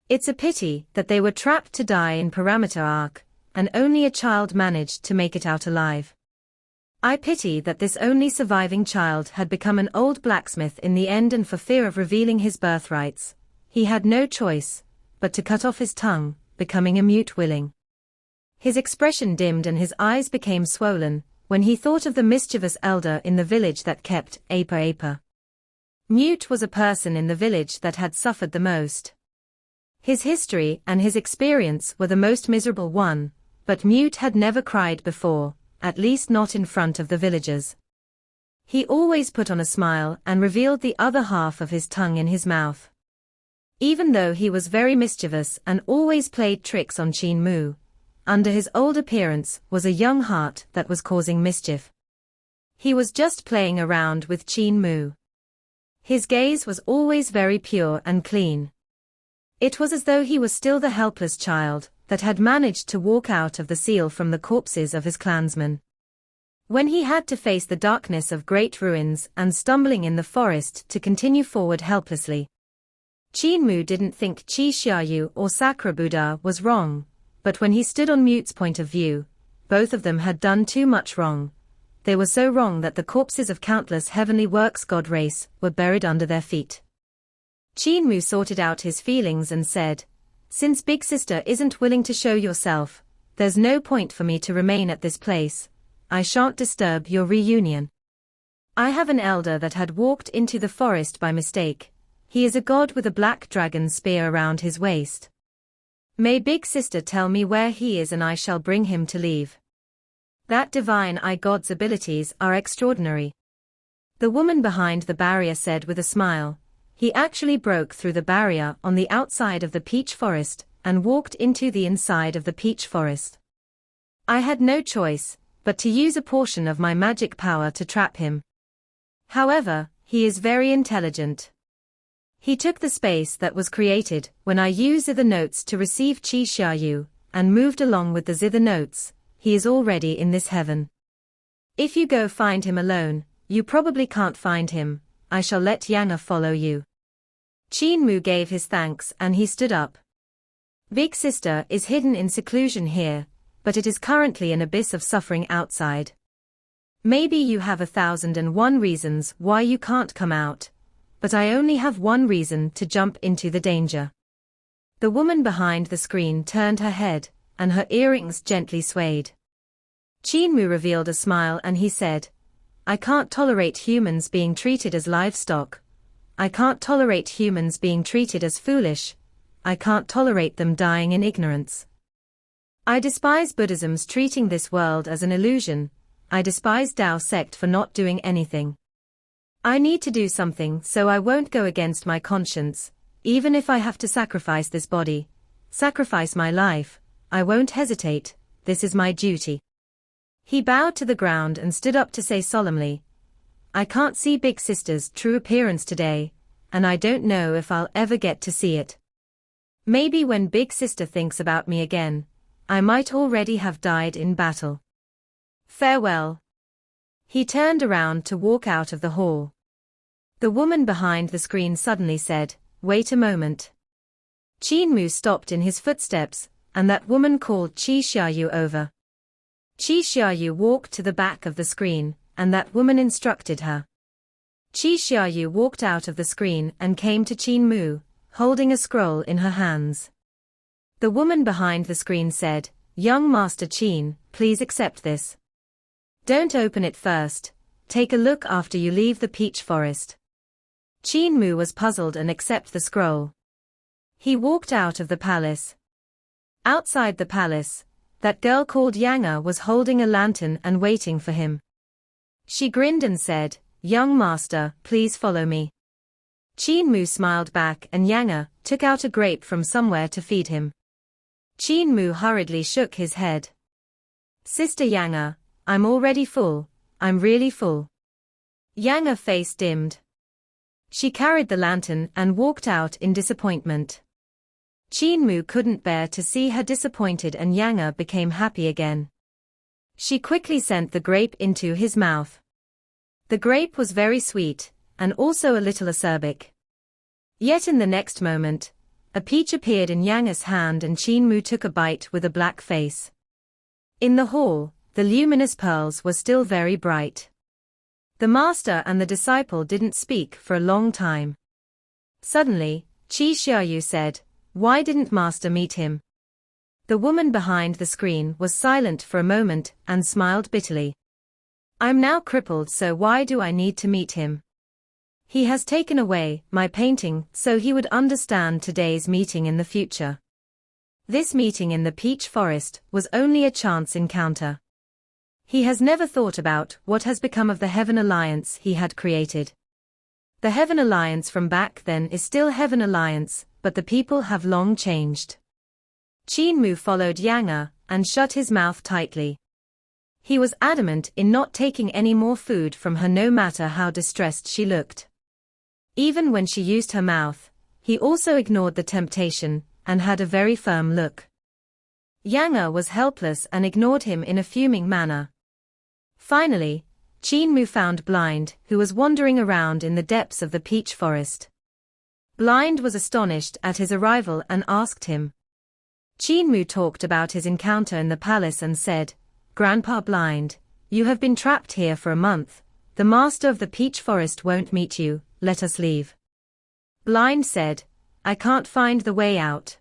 It's a pity that they were trapped to die in Parameter Arc, and only a child managed to make it out alive. I pity that this only surviving child had become an old blacksmith in the end, and for fear of revealing his birthrights, he had no choice but to cut off his tongue, becoming a mute willing. His expression dimmed and his eyes became swollen when he thought of the mischievous elder in the village that kept Apa. Mute was a person in the village that had suffered the most. His history and his experience were the most miserable one, but Mute had never cried before, at least not in front of the villagers. He always put on a smile and revealed the other half of his tongue in his mouth. Even though he was very mischievous and always played tricks on Qin Mu, under his old appearance was a young heart that was causing mischief. He was just playing around with Qin Mu. His gaze was always very pure and clean. It was as though he was still the helpless child that had managed to walk out of the seal from the corpses of his clansmen. When he had to face the darkness of great ruins and stumbling in the forest to continue forward helplessly. Qin Mu didn't think Qi Xiaoyu or Sacrabuddha was wrong, but when he stood on Mute's point of view, both of them had done too much wrong. They were so wrong that the corpses of countless heavenly works god race were buried under their feet. Qin Mu sorted out his feelings and said, Since Big Sister isn't willing to show yourself, there's no point for me to remain at this place. I shan't disturb your reunion. I have an elder that had walked into the forest by mistake. He is a god with a black dragon spear around his waist. May Big Sister tell me where he is and I shall bring him to leave. That divine eye god's abilities are extraordinary. The woman behind the barrier said with a smile, he actually broke through the barrier on the outside of the peach forest and walked into the inside of the peach forest. I had no choice but to use a portion of my magic power to trap him. However, he is very intelligent. He took the space that was created when I used the notes to receive Qi Xiaoyu, and moved along with the zither notes. He is already in this heaven. If you go find him alone, you probably can't find him. I shall let Yanga follow you. Qin Mu gave his thanks and he stood up. Big Sister is hidden in seclusion here, but it is currently an abyss of suffering outside. Maybe you have 1,001 reasons why you can't come out, but I only have one reason to jump into the danger. The woman behind the screen turned her head, and her earrings gently swayed. Qin Mu revealed a smile and he said, I can't tolerate humans being treated as livestock. I can't tolerate humans being treated as foolish. I can't tolerate them dying in ignorance. I despise Buddhism's treating this world as an illusion. I despise Tao sect for not doing anything. I need to do something, so I won't go against my conscience, even if I have to sacrifice this body, sacrifice my life. I won't hesitate, this is my duty. He bowed to the ground and stood up to say solemnly, I can't see Big Sister's true appearance today, and I don't know if I'll ever get to see it. Maybe when Big Sister thinks about me again, I might already have died in battle. Farewell. He turned around to walk out of the hall. The woman behind the screen suddenly said, Wait a moment. Qin Mu stopped in his footsteps, and that woman called Qi Xiaoyu over. Qi Xiaoyu walked to the back of the screen, and that woman instructed her. Qi Xiaoyu walked out of the screen and came to Qin Mu, holding a scroll in her hands. The woman behind the screen said, "Young Master Qin, please accept this. Don't open it first, take a look after you leave the peach forest." Qin Mu was puzzled and accepted the scroll. He walked out of the palace. Outside the palace, that girl called Yanga was holding a lantern and waiting for him. She grinned and said, "Young master, please follow me." Qin Mu smiled back and Yanga took out a grape from somewhere to feed him. Qin Mu hurriedly shook his head. "Sister Yanga, I'm already full, I'm really full." Yanga's face dimmed. She carried the lantern and walked out in disappointment. Qin Mu couldn't bear to see her disappointed and Yanga became happy again. She quickly sent the grape into his mouth. The grape was very sweet, and also a little acerbic. Yet in the next moment, a peach appeared in Yanga's hand and Qin Mu took a bite with a black face. In the hall, the luminous pearls were still very bright. The master and the disciple didn't speak for a long time. Suddenly, Qi Xiaoyu said, "Why didn't master meet him?" The woman behind the screen was silent for a moment and smiled bitterly. "I'm now crippled, so why do I need to meet him? He has taken away my painting so he would understand today's meeting in the future." This meeting in the peach forest was only a chance encounter. He has never thought about what has become of the Heaven Alliance he had created. The Heaven Alliance from back then is still Heaven Alliance, but the people have long changed. Qin Mu followed Yanga and shut his mouth tightly. He was adamant in not taking any more food from her no matter how distressed she looked. Even when she used her mouth, he also ignored the temptation and had a very firm look. Yanga was helpless and ignored him in a fuming manner. Finally, Qin Mu found Blind, who was wandering around in the depths of the peach forest. Blind was astonished at his arrival and asked him. Qin Mu talked about his encounter in the palace and said, "Grandpa Blind, you have been trapped here for a month. The master of the peach forest won't meet you, let us leave." Blind said, "I can't find the way out."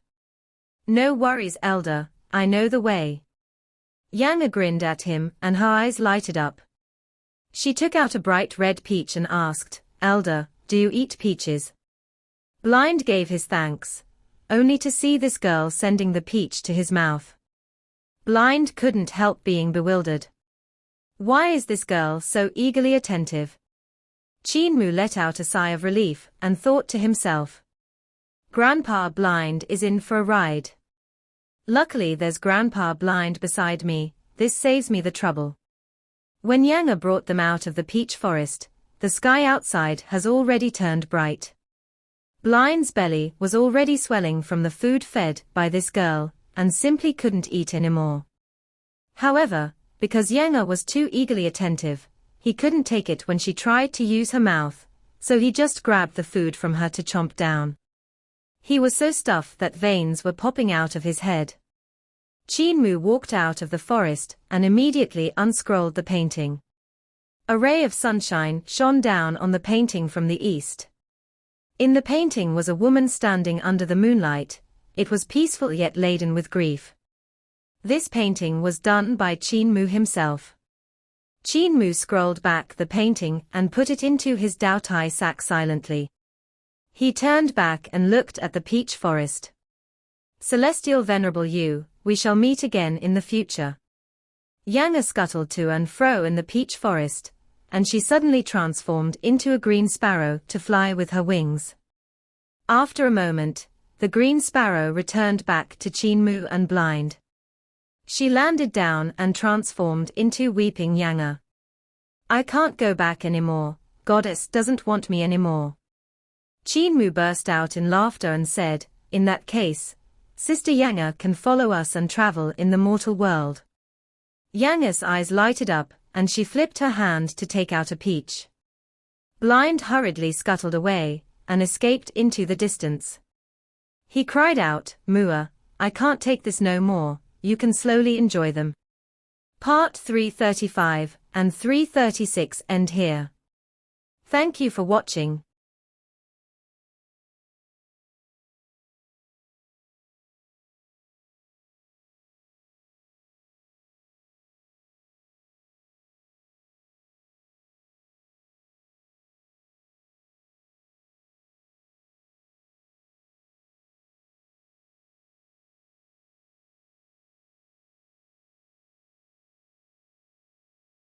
"No worries, elder, I know the way." Yanga grinned at him and her eyes lighted up. She took out a bright red peach and asked, "Elder, do you eat peaches?" Blind gave his thanks, only to see this girl sending the peach to his mouth. Blind couldn't help being bewildered. Why is this girl so eagerly attentive? Qin Mu let out a sigh of relief and thought to himself, "Grandpa Blind is in for a ride. Luckily there's Grandpa Blind beside me, this saves me the trouble." When Yanga brought them out of the peach forest, the sky outside has already turned bright. Blind's belly was already swelling from the food fed by this girl, and simply couldn't eat anymore. However, because Yanga was too eagerly attentive, he couldn't take it when she tried to use her mouth, so he just grabbed the food from her to chomp down. He was so stuffed that veins were popping out of his head. Qin Mu walked out of the forest and immediately unscrolled the painting. A ray of sunshine shone down on the painting from the east. In the painting was a woman standing under the moonlight. It was peaceful yet laden with grief. This painting was done by Qin Mu himself. Qin Mu scrolled back the painting and put it into his Dao Tai sack silently. He turned back and looked at the peach forest. "Celestial Venerable You, we shall meet again in the future." Yanga scuttled to and fro in the peach forest, and she suddenly transformed into a green sparrow to fly with her wings. After a moment, the green sparrow returned back to Qin Mu and Blind. She landed down and transformed into weeping Yanga. "I can't go back anymore, Goddess doesn't want me anymore." Qin Mu burst out in laughter and said, "In that case, Sister Yanga can follow us and travel in the mortal world." Yanga's eyes lighted up, and she flipped her hand to take out a peach. Blind hurriedly scuttled away, and escaped into the distance. He cried out, Mua, I can't take this no more, you can slowly enjoy them. Part 335 and 336 end here. Thank you for watching.